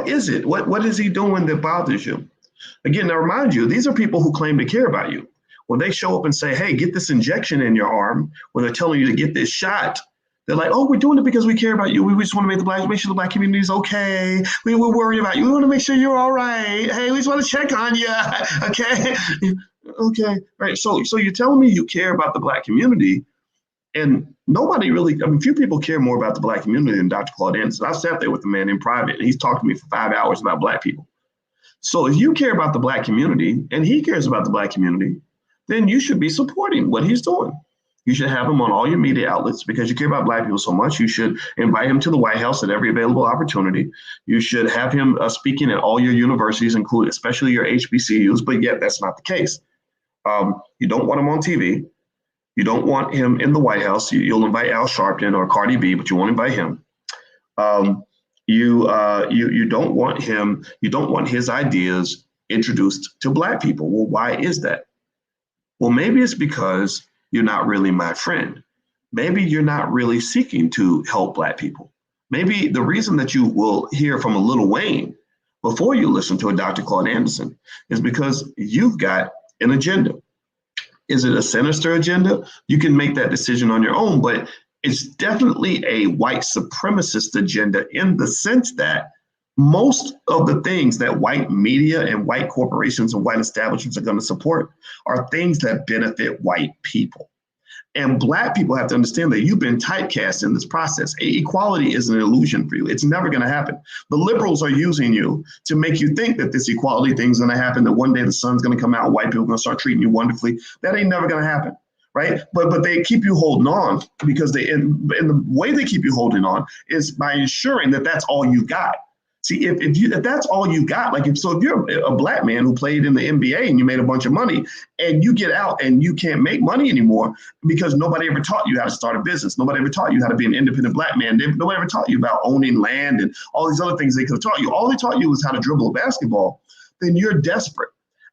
is it? What is he doing that bothers you? Again, I remind you, these are people who claim to care about you. When they show up and say, hey, get this injection in your arm, when they're telling you to get this shot, they're like, oh, we're doing it because we care about you. We just want to make sure the Black community is okay. We're worried about you. We want to make sure you're all right. Hey, we just want to check on you. Okay. Okay. Right. So you're telling me you care about the Black community, and nobody really, few people care more about the Black community than Dr. Claude Anderson. I sat there with the man in private, and he's talked to me for 5 hours about Black people. So if you care about the Black community and he cares about the Black community, then you should be supporting what he's doing. You should have him on all your media outlets because you care about Black people so much. You should invite him to the White House at every available opportunity. You should have him speaking at all your universities, including especially your HBCUs, but yet that's not the case. You don't want him on TV. You don't want him in the White House. You'll invite Al Sharpton or Cardi B, but you won't invite him. You don't want him. You don't want his ideas introduced to Black people. Well, why is that? Well, maybe it's because you're not really my friend. Maybe you're not really seeking to help Black people. Maybe the reason that you will hear from a Lil Wayne before you listen to a Dr. Claude Anderson is because you've got an agenda. Is it a sinister agenda? You can make that decision on your own, but it's definitely a white supremacist agenda in the sense that most of the things that white media and white corporations and white establishments are going to support are things that benefit white people. And Black people have to understand that you've been typecast in this process. Equality is an illusion for you. It's never going to happen. The liberals are using you to make you think that this equality thing is going to happen, that one day the sun's going to come out and white people are going to start treating you wonderfully. That ain't never going to happen. Right. But they keep you holding on because and the way they keep you holding on is by ensuring that that's all you've got. See, if that's all you got, like if you're a black man who played in the NBA and you made a bunch of money and you get out and you can't make money anymore because nobody ever taught you how to start a business. Nobody ever taught you how to be an independent black man. Nobody ever taught you about owning land and all these other things they could have taught you. All they taught you was how to dribble a basketball. Then you're desperate.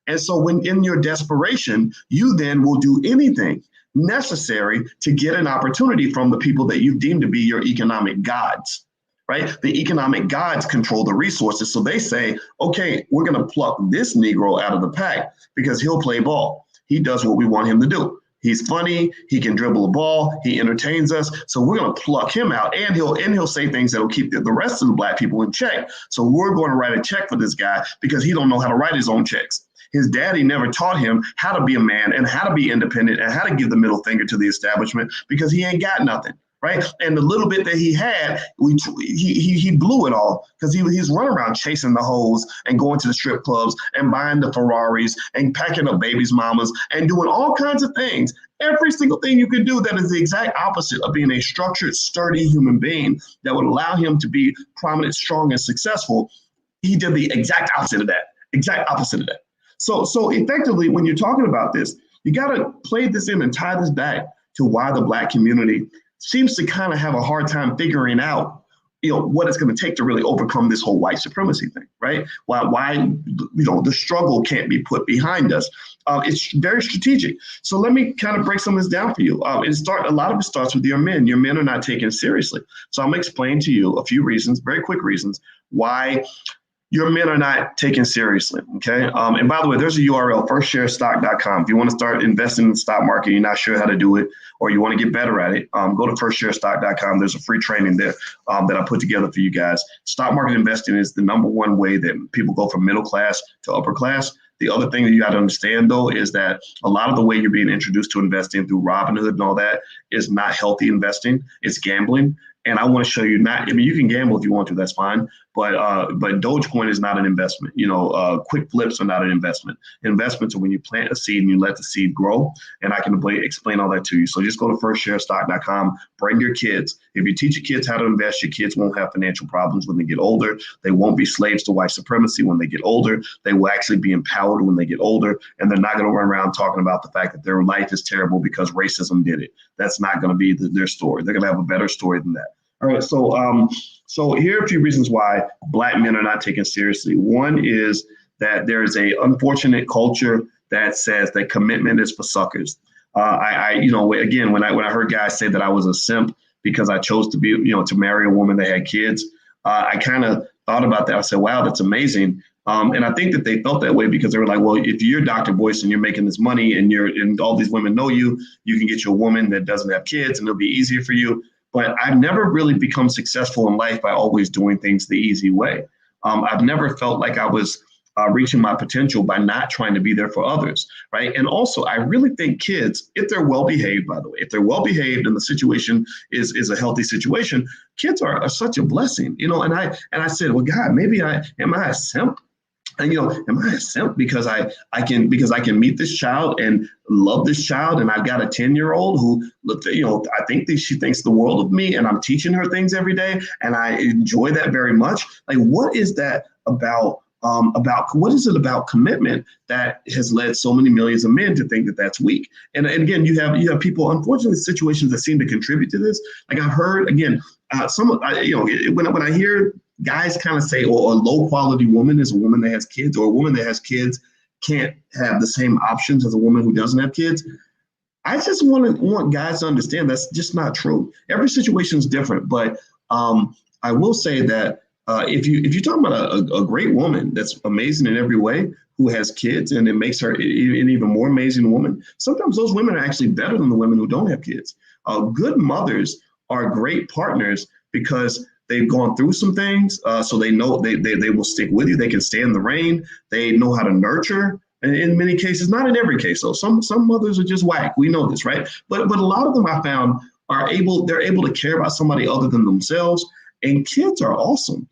And so when in your desperation, you then will do anything necessary to get an opportunity from the people that you deem to be your economic gods. Right? The economic gods control the resources. So they say, okay, we're going to pluck this Negro out of the pack because he'll play ball. He does what we want him to do. He's funny. He can dribble a ball. He entertains us. So we're going to pluck him out, and he'll say things that will keep the rest of the black people in check. So we're going to write a check for this guy because he don't know how to write his own checks. His daddy never taught him how to be a man and how to be independent and how to give the middle finger to the establishment because he ain't got nothing. Right. And the little bit that he had, he blew it all because he's running around chasing the hoes and going to the strip clubs and buying the Ferraris and packing up babies' mamas and doing all kinds of things. Every single thing you could do that is the exact opposite of being a structured, sturdy human being that would allow him to be prominent, strong, and successful. He did the exact opposite of that. So effectively, when you're talking about this, you got to play this in and tie this back to why the black community seems to kind of have a hard time figuring out, what it's going to take to really overcome this whole white supremacy thing, right? Why the struggle can't be put behind us. It's very strategic. So let me kind of break some of this down for you. A lot of it starts with your men. Your men are not taken seriously. So I'm going to explain to you a few reasons, very quick reasons, why your men are not taken seriously, okay? And by the way, there's a URL, firstsharestock.com. If you want to start investing in the stock market, you're not sure how to do it, or you want to get better at it, go to firstsharestock.com. There's a free training there that I put together for you guys. Stock market investing is the number one way that people go from middle class to upper class. The other thing that you got to understand, though, is that a lot of the way you're being introduced to investing through Robinhood and all that is not healthy investing. It's gambling. And I want to show you you can gamble if you want to, that's fine. But Dogecoin is not an investment. Quick flips are not an investment. Investments are when you plant a seed and you let the seed grow. And I can explain all that to you. So just go to firstsharestock.com, bring your kids. If you teach your kids how to invest, your kids won't have financial problems when they get older. They won't be slaves to white supremacy when they get older. They will actually be empowered when they get older. And they're not going to run around talking about the fact that their life is terrible because racism did it. That's not going to be their story. They're going to have a better story than that. All right, so here are a few reasons why black men are not taken seriously. One is that there is a unfortunate culture that says that commitment is for suckers. Again, when I heard guys say that I was a simp because I chose to be, to marry a woman that had kids, I kind of thought about that. I said, wow, that's amazing. And I think that they felt that way because they were like, well, if you're Dr. Boyce and you're making this money and all these women know you can get you a woman that doesn't have kids and it'll be easier for you. But I've never really become successful in life by always doing things the easy way. I've never felt like I was reaching my potential by not trying to be there for others, right? And also, I really think kids, if they're well-behaved, by the way, if they're well-behaved and the situation is a healthy situation, kids are such a blessing, and I said, well, God, maybe am I a simp? And, am I a simp because I can meet this child and love this child, and I've got a 10-year-old who, I think that she thinks the world of me, and I'm teaching her things every day, and I enjoy that very much. Like, what is that about? What is it about commitment that has led so many millions of men to think that that's weak? And again, you have people, unfortunately, situations that seem to contribute to this. Like I've heard, again, when I hear guys kind of say, oh, a low quality woman is a woman that has kids, or a woman that has kids can't have the same options as a woman who doesn't have kids. I just want guys to understand that's just not true. Every situation is different, but I will say that if you're talking about a great woman that's amazing in every way, who has kids, and it makes her an even more amazing woman, sometimes those women are actually better than the women who don't have kids. Good mothers are great partners because they've gone through some things, so they know they will stick with you. They can stand the rain. They know how to nurture. And in many cases, not in every case, though. Some mothers are just whack. We know this, right? But a lot of them I found they're able to care about somebody other than themselves. And kids are awesome,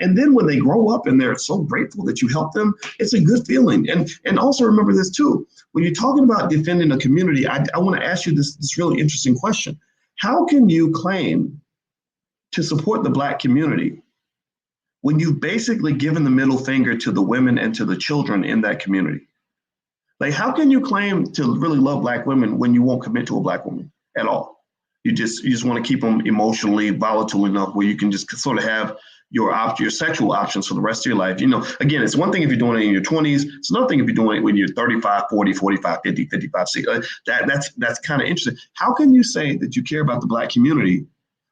and then when they grow up and they're so grateful that you help them, it's a good feeling. And also remember this too, when you're talking about defending a community, I want to ask you this really interesting question. How can you claim to support the Black community when you've basically given the middle finger to the women and to the children in that community? Like, how can you claim to really love Black women when you won't commit to a Black woman at all? You just want to keep them emotionally volatile enough where you can just sort of have your sexual options for the rest of your life. Again, it's one thing if you're doing it in your 20s. It's another thing if you're doing it when you're 35, 40, 45, 50, 55, 60. That's kind of interesting. How can you say that you care about the Black community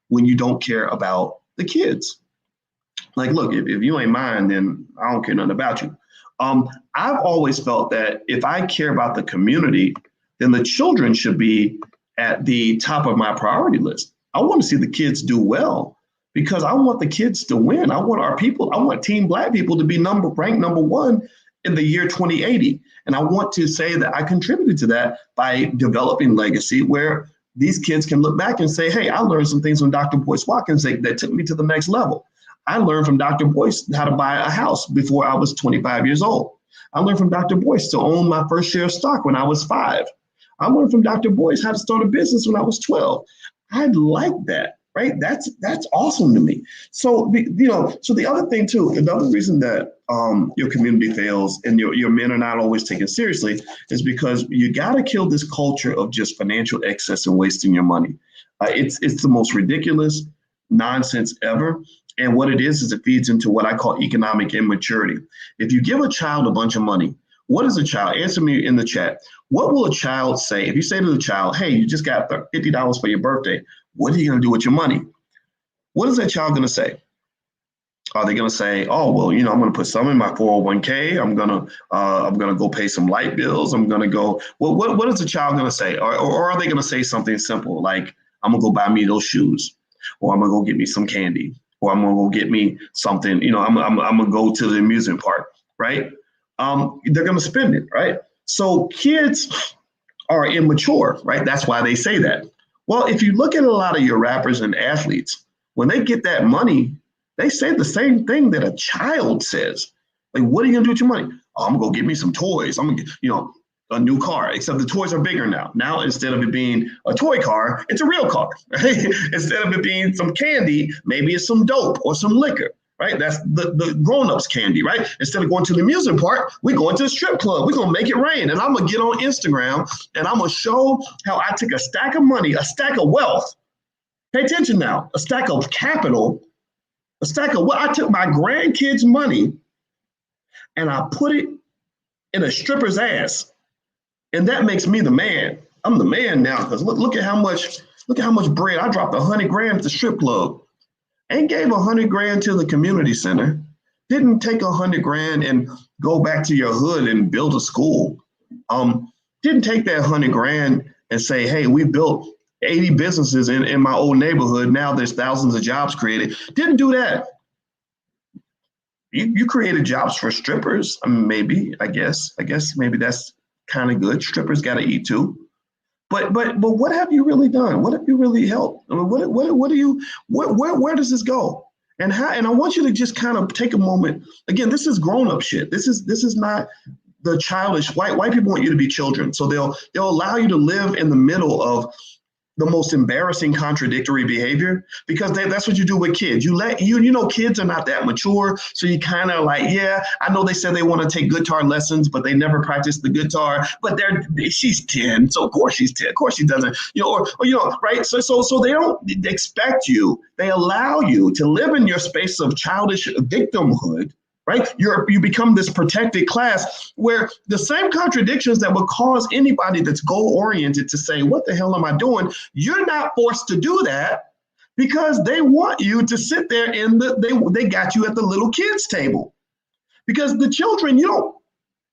when you don't care about the kids? Like, look, if you ain't mine, then I don't care nothing about you. I've always felt that if I care about the community, then the children should be at the top of my priority list. I want to see the kids do well because I want the kids to win. I want Team Black people to be ranked number one in the year 2080. And I want to say that I contributed to that by developing legacy where these kids can look back and say, hey, I learned some things from Dr. Boyce Watkins that took me to the next level. I learned from Dr. Boyce how to buy a house before I was 25 years old. I learned from Dr. Boyce to own my first share of stock when I was 5. I learned from Dr. Boyce how to start a business when I was 12. I like that, right? That's awesome to me. So, so the other thing too, another reason that your community fails and your men are not always taken seriously is because you got to kill this culture of just financial excess and wasting your money. It's the most ridiculous nonsense ever. And what it is it feeds into what I call economic immaturity. If you give a child a bunch of money, what is a child? Answer me in the chat. What will a child say? If you say to the child, hey, you just got $50 for your birthday, what are you going to do with your money? What is that child going to say? Are they going to say, oh, well, I'm going to put some in my 401k. I'm going to go pay some light bills. I'm going to go. Well, what is the child going to say? Or are they going to say something simple like, I'm going to go buy me those shoes, or I'm going to go get me some candy, or I'm going to go get me something. I'm going to go to the amusement park, right? They're going to spend it, right? So kids are immature, right? That's why they say that. Well, if you look at a lot of your rappers and athletes, when they get that money, they say the same thing that a child says. Like, what are you going to do with your money? Oh, I'm going to go get me some toys. I'm going to get, a new car, except the toys are bigger now. Now, instead of it being a toy car, it's a real car, right? Instead of it being some candy, maybe it's some dope or some liquor. Right? That's the grown-ups candy, right? Instead of going to the amusement park, we're going to the strip club. We're going to make it rain. And I'm going to get on Instagram and I'm going to show how I took a stack of money, a stack of wealth. Pay attention now. A stack of capital, a stack of what? I took my grandkids' money and I put it in a stripper's ass. And that makes me the man. I'm the man now because look at how much bread. I dropped $100,000 at the strip club. And gave $100,000 to the community center, didn't take $100,000 and go back to your hood and build a school. Didn't take that $100,000 and say, hey, we built 80 businesses in my old neighborhood. Now there's thousands of jobs created. Didn't do that. You created jobs for strippers. maybe that's kind of good. Strippers got to eat too. But what have you really done? What have you really helped? I mean, where does this go? And I want you to just kind of take a moment. Again, this is grown-up shit. This is not the childish. White people want you to be children. So they'll allow you to live in the middle of the most embarrassing contradictory behavior because that's what you do with kids. Kids are not that mature. So you kind of like, yeah, I know they said they want to take guitar lessons, but they never practice the guitar, but she's 10. So of course she's 10. Of course she doesn't, right. So they don't expect you. They allow you to live in your space of childish victimhood. Right? You become this protected class where the same contradictions that would cause anybody that's goal-oriented to say, what the hell am I doing? You're not forced to do that because they want you to sit there they got you at the little kids table. Because the children, you don't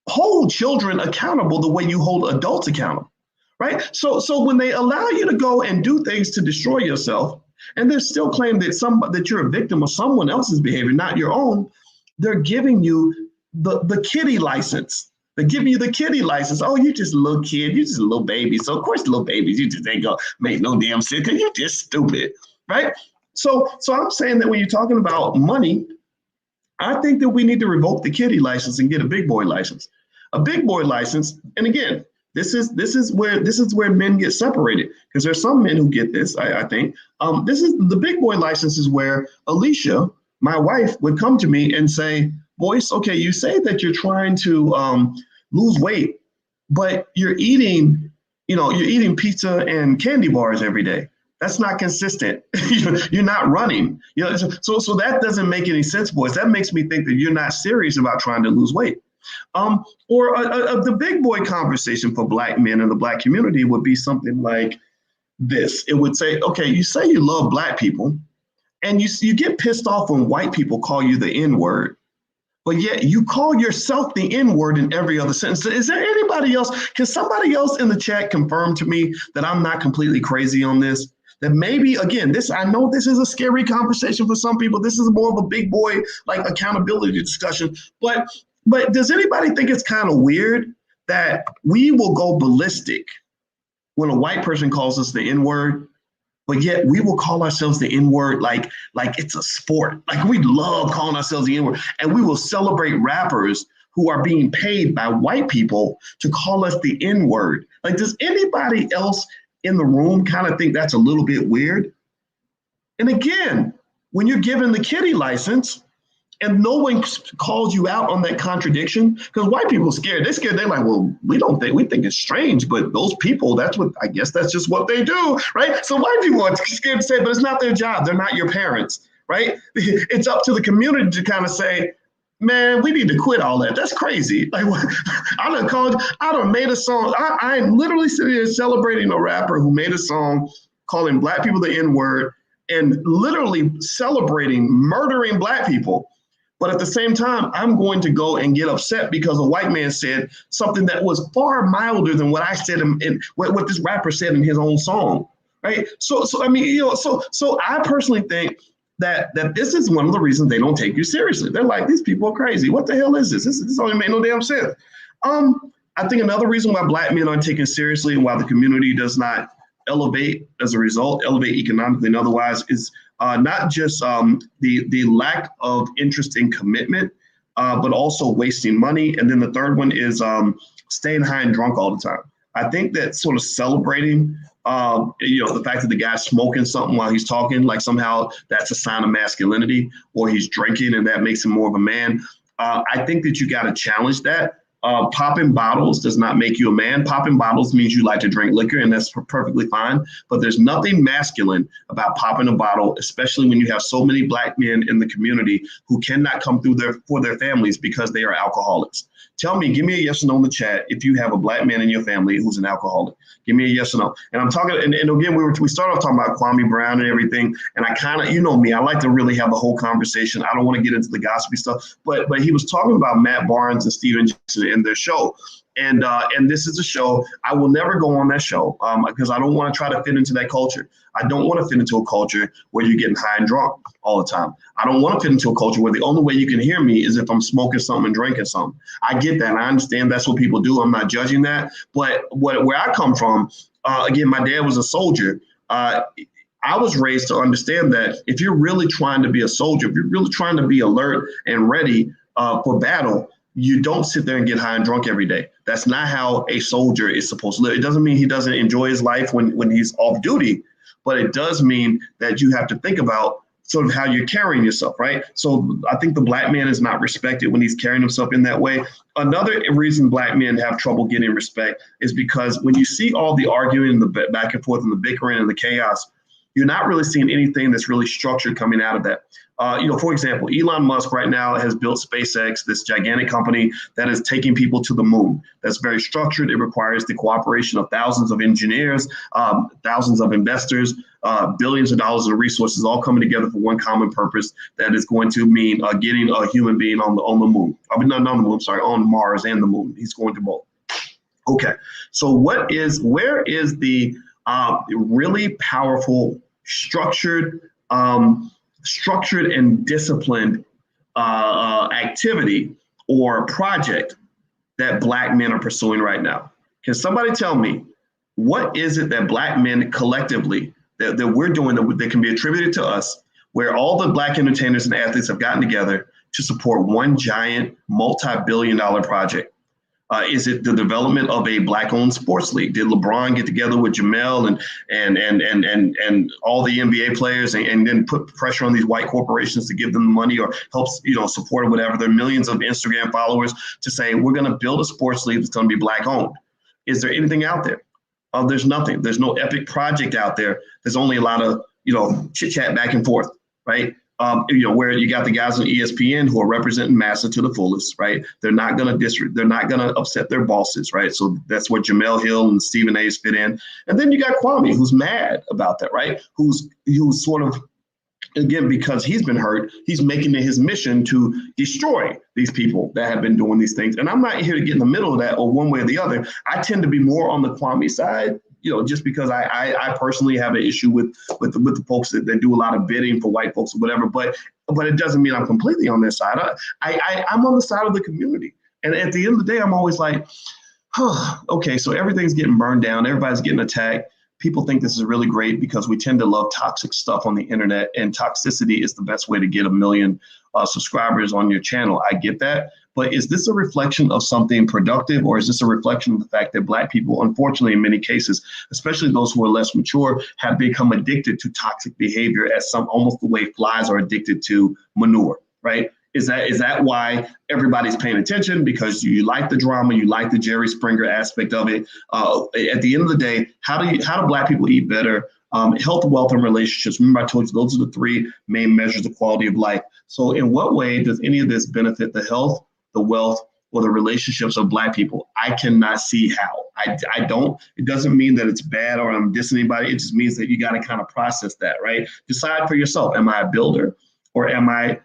hold children accountable the way you hold adults accountable. Right? So when they allow you to go and do things to destroy yourself, and they still claim that you're a victim of someone else's behavior, not your own, they're giving you the kiddie license. They're giving you the kiddie license. Oh, you're just a little kid. You're just a little baby. So, of course, little babies, you just ain't going to make no damn sense because you're just stupid, right? So I'm saying that when you're talking about money, I think that we need to revoke the kiddie license and get a big boy license. A big boy license, and again, this is where men get separated because there's some men who get this, I think. This is the big boy license is where Alicia, my wife would come to me and say, Boyce, okay, you say that you're trying to lose weight, but you're eating pizza and candy bars every day. That's not consistent. You're not running. So that doesn't make any sense, boys. That makes me think that you're not serious about trying to lose weight. Or the big boy conversation for Black men in the Black community would be something like this. It would say, okay, you say you love Black people, and you get pissed off when white people call you the N-word, but yet you call yourself the N-word in every other sentence. Is there anybody else? Can somebody else in the chat confirm to me that I'm not completely crazy on this? That maybe, again, I know this is a scary conversation for some people. This is more of a big boy, like, accountability discussion. But does anybody think it's kind of weird that we will go ballistic when a white person calls us the N-word, but yet we will call ourselves the N-word like it's a sport. Like, we love calling ourselves the N-word, and we will celebrate rappers who are being paid by white people to call us the N-word. Like, does anybody else in the room kind of think that's a little bit weird? And again, when you're given the kiddie license and no one calls you out on that contradiction, because white people are scared. They're scared. They're like, well, we think it's strange, but those people, that's just what they do, right? So white people are scared to say, but it's not their job. They're not your parents, right? It's up to the community to kind of say, man, we need to quit all that. That's crazy. Like, I done made a song. I'm literally sitting here celebrating a rapper who made a song calling Black people the N-word and literally celebrating murdering Black people. But at the same time, I'm going to go and get upset because a white man said something that was far milder than what I said and what this rapper said in his own song, right? So I mean, so I personally think that this is one of the reasons they don't take you seriously. They're like, these people are crazy. What the hell is this? This only made no damn sense. I think another reason why Black men aren't taken seriously and why the community does not elevate as a result, elevate economically and otherwise, is not just the lack of interest in commitment, but also wasting money. And then the third one is staying high and drunk all the time. I think that sort of celebrating, the fact that the guy's smoking something while he's talking, like somehow that's a sign of masculinity, or he's drinking and that makes him more of a man. I think that you got to challenge that. Popping bottles does not make you a man. Popping bottles means you like to drink liquor, and that's perfectly fine. But there's nothing masculine about popping a bottle, especially when you have so many Black men in the community who cannot come through for their families because they are alcoholics. Tell me, give me a yes or no in the chat if you have a Black man in your family who's an alcoholic. Give me a yes or no. And I'm talking, and again, we started off talking about Kwame Brown and everything. And I kind of, you know me, I like to really have the whole conversation. I don't want to get into the gossipy stuff, but he was talking about Matt Barnes and Steven Jackson in their show. And this is a show, I will never go on that show because I don't want to try to fit into that culture. I don't want to fit into a culture where you're getting high and drunk all the time. I don't want to fit into a culture where the only way you can hear me is if I'm smoking something and drinking something. I get that. And I understand that's what people do. I'm not judging that. But where I come from, again, my dad was a soldier. I was raised to understand that if you're really trying to be a soldier, if you're really trying to be alert and ready for battle, you don't sit there and get high and drunk every day. That's not how a soldier is supposed to live. It doesn't mean he doesn't enjoy his life when he's off duty, but it does mean that you have to think about sort of how you're carrying yourself, right? So I think the Black man is not respected when he's carrying himself in that way. Another reason Black men have trouble getting respect is because when you see all the arguing and the back and forth and the bickering and the chaos, you're not really seeing anything that's really structured coming out of that. For example, Elon Musk right now has built SpaceX, this gigantic company that is taking people to the moon. That's very structured. It requires the cooperation of thousands of engineers, thousands of investors, billions of dollars of resources all coming together for one common purpose that is going to mean getting a human being on the moon. I mean, not on the moon, sorry, on Mars and the moon. He's going to both. Okay, so where is the really powerful, structured and disciplined activity or project that Black men are pursuing right now? Can somebody tell me what is it that Black men collectively that we're doing that can be attributed to us, where all the Black entertainers and athletes have gotten together to support one giant multi-billion-dollar project? Is it the development of a black-owned sports league? Did LeBron get together with Jemele and all the NBA players and then put pressure on these white corporations to give them the money or helps support or whatever? There are millions of Instagram followers to say we're going to build a sports league that's going to be black-owned. Is there anything out there? There's nothing. There's no epic project out there. There's only a lot of chit chat back and forth, right? Where you got the guys on ESPN who are representing massa to the fullest, right? They're not going to upset their bosses, right? So that's where Jemele Hill and Stephen A's fit in. And then you got Kwame, who's mad about that, right? Who's sort of, again, because he's been hurt, he's making it his mission to destroy these people that have been doing these things. And I'm not here to get in the middle of that or one way or the other. I tend to be more on the Kwame side, just because I personally have an issue with the folks that do a lot of bidding for white folks or whatever. But it doesn't mean I'm completely on their side. I'm on the side of the community. And at the end of the day, I'm always like, okay, so everything's getting burned down. Everybody's getting attacked. People think this is really great because we tend to love toxic stuff on the internet, and toxicity is the best way to get 1 million subscribers on your channel. I get that. But is this a reflection of something productive, or is this a reflection of the fact that Black people, unfortunately, in many cases, especially those who are less mature, have become addicted to toxic behavior as almost the way flies are addicted to manure, right? Is that why everybody's paying attention? Because you like the drama, you like the Jerry Springer aspect of it. At the end of the day, how do Black people eat better? Health, wealth, and relationships. Remember, I told you those are the 3 main measures of quality of life. So in what way does any of this benefit the health, the wealth, or the relationships of Black people? I cannot see how. I don't. It doesn't mean that it's bad or I'm dissing anybody. It just means that you got to kind of process that, right? Decide for yourself. Am I a builder, or am I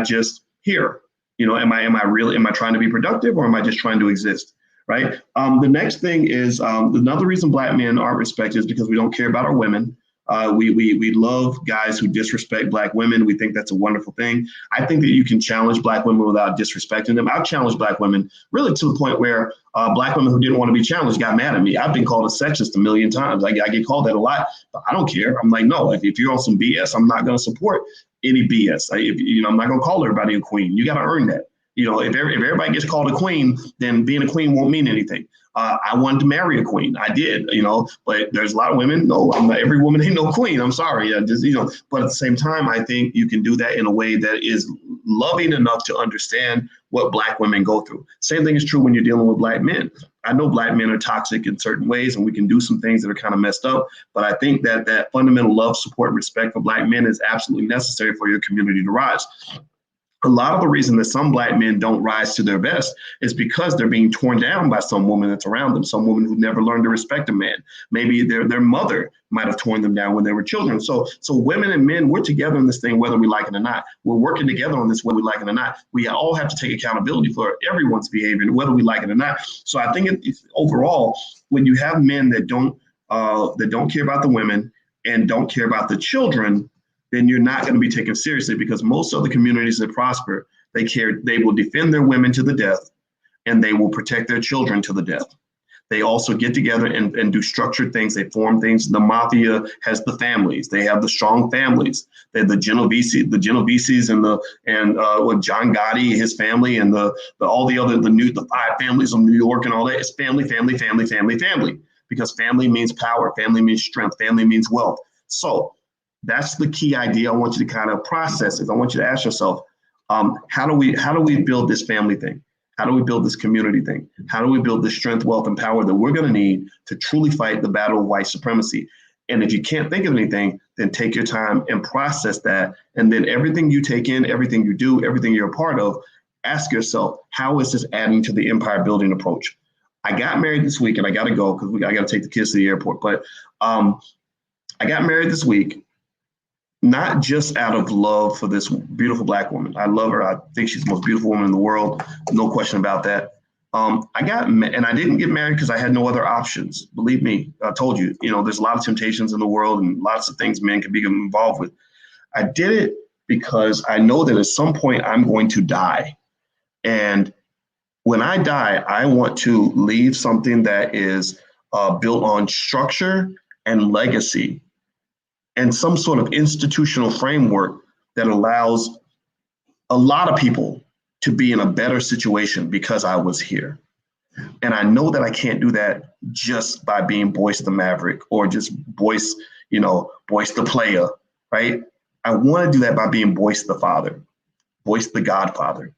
just here? Am I trying to be productive, or am I just trying to exist? Right. The next thing is another reason Black men aren't respected is because we don't care about our women. We love guys who disrespect Black women. We think that's a wonderful thing. I think that you can challenge Black women without disrespecting them. I've challenged Black women really to the point where Black women who didn't want to be challenged got mad at me. I've been called a sexist 1 million times. I get called that a lot, but I don't care. I'm like, no, if you're on some BS, I'm not going to support any BS. I'm not going to call everybody a queen. You got to earn that. If everybody gets called a queen, then being a queen won't mean anything. I wanted to marry a queen. I did, but there's a lot of women. No, I'm not, every woman ain't no queen. I'm sorry. But at the same time, I think you can do that in a way that is loving enough to understand what Black women go through. Same thing is true when you're dealing with Black men. I know Black men are toxic in certain ways, and we can do some things that are kind of messed up. But I think that fundamental love, support, and respect for Black men is absolutely necessary for your community to rise. A lot of the reason that some Black men don't rise to their best is because they're being torn down by some woman that's around them, some woman who never learned to respect a man. Maybe their mother might have torn them down when they were children. So women and men, we're together in this thing, whether we like it or not. We're working together on this, whether we like it or not. We all have to take accountability for everyone's behavior, whether we like it or not. So I think overall, when you have men that don't care about the women and don't care about the children, then you're not going to be taken seriously, because most of the communities that prosper, they will defend their women to the death, and they will protect their children to the death. They also get together and do structured things. They form things. The mafia has the families. They have the strong families. They're the Genoveses and John Gotti, his family, and the 5 families of New York and all that. It's family, family, family, family, family, because family means power. Family means strength. Family means wealth. So that's the key idea I want you to kind of process. Is I want you to ask yourself, how do we build this family thing? How do we build this community thing? How do we build the strength, wealth, and power that we're going to need to truly fight the battle of white supremacy? And if you can't think of anything, then take your time and process that. And then everything you take in, everything you do, everything you're a part of, ask yourself, how is this adding to the empire building approach? I got married this week, and I got to go because I got to take the kids to the airport. But I got married this week, not just out of love for this beautiful Black woman. I love her. I think she's the most beautiful woman in the world. No question about that. And I didn't get married because I had no other options. Believe me, I told you, there's a lot of temptations in the world and lots of things men can be involved with. I did it because I know that at some point I'm going to die. And when I die, I want to leave something that is built on structure and legacy, and some sort of institutional framework that allows a lot of people to be in a better situation because I was here. And I know that I can't do that just by being Boyce the Maverick or just Boyce, Boyce the player, right? I want to do that by being Boyce the father, Boyce the godfather,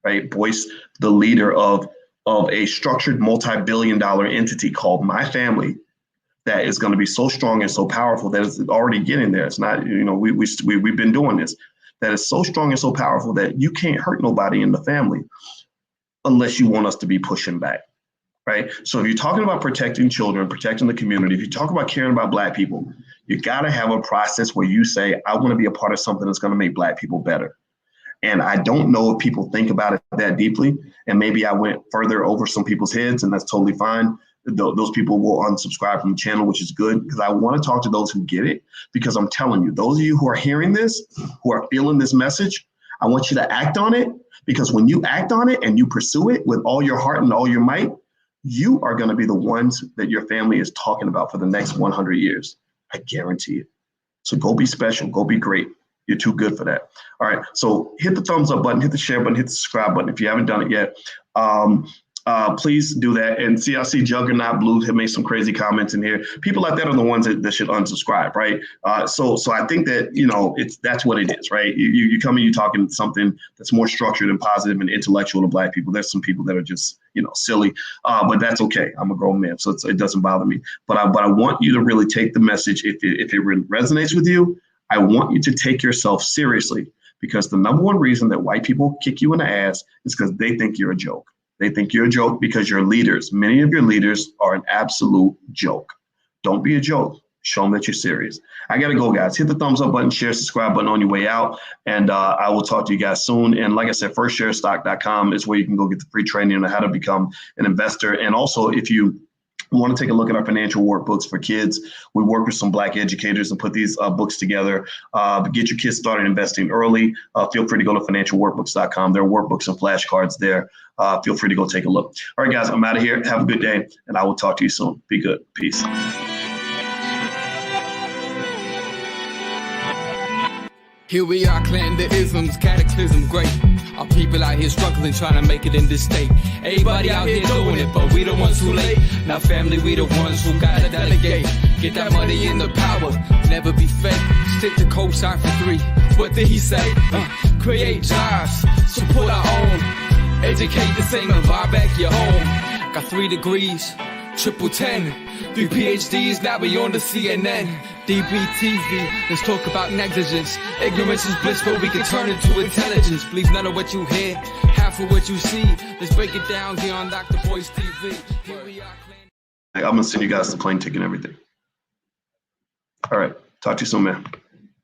right? Boyce the leader of a structured multi-billion-dollar entity called my family that is going to be so strong and so powerful that it's already getting there. It's not, we've been doing this, that is so strong and so powerful that you can't hurt nobody in the family unless you want us to be pushing back. Right. So if you're talking about protecting children, protecting the community, if you talk about caring about Black people, you got to have a process where you say, I want to be a part of something that's going to make Black people better. And I don't know if people think about it that deeply. And maybe I went further over some people's heads, and that's totally fine. Those people will unsubscribe from the channel, which is good, because I want to talk to those who get it, because I'm telling you, those of you who are hearing this, who are feeling this message, I want you to act on it, because when you act on it and you pursue it with all your heart and all your might, you are going to be the ones that your family is talking about for the next 100 years. I guarantee it. So go be special. Go be great. You're too good for that. All right. So hit the thumbs up button, hit the share button, hit the subscribe button if you haven't done it yet. Please do that. And I see Juggernaut Blue have made some crazy comments in here. People like that are the ones that should unsubscribe, right? So I think that, that's what it is, right? You come in, you talking something that's more structured and positive and intellectual to Black people. There's some people that are just, silly, but that's okay. I'm a grown man, so it doesn't bother me. But I want you to really take the message. If it resonates with you, I want you to take yourself seriously, because the number one reason that white people kick you in the ass is because they think you're a joke. They think you're a joke because your leaders, many of your leaders, are an absolute joke. Don't be a joke. Show them that you're serious. I got to go, guys. Hit the thumbs up button, share, subscribe button on your way out. And I will talk to you guys soon. And like I said, firstsharestock.com is where you can go get the free training on how to become an investor. And also, if you want to take a look at our financial workbooks for kids, we work with some Black educators and put these books together. Get your kids started investing early. Feel free to go to financialworkbooks.com. There are workbooks and flashcards there. Feel free to go take a look. All right, guys, I'm out of here. Have a good day, and I will talk to you soon. Be good. Peace. Here we are, clan the isms, cataclysm great. Our people out here struggling, trying to make it in this state. Everybody out here doing it, but we the ones who late. Now family, we the ones who gotta delegate. Get that money in the power, never be fake. Stick to cosign for 3. What did he say? Create jobs, support our own. Educate the same and buy back your home. Got 3 degrees, triple 10. 3 PhDs, now we on the CNN. DBTV, let's talk about negligence. Ignorance is bliss, but we can turn it to intelligence. Believe none of what you hear, half of what you see. Let's break it down here on Dr. Boyce TV. Here we are. I'm going to send you guys the plane ticket and everything. All right. Talk to you soon, man.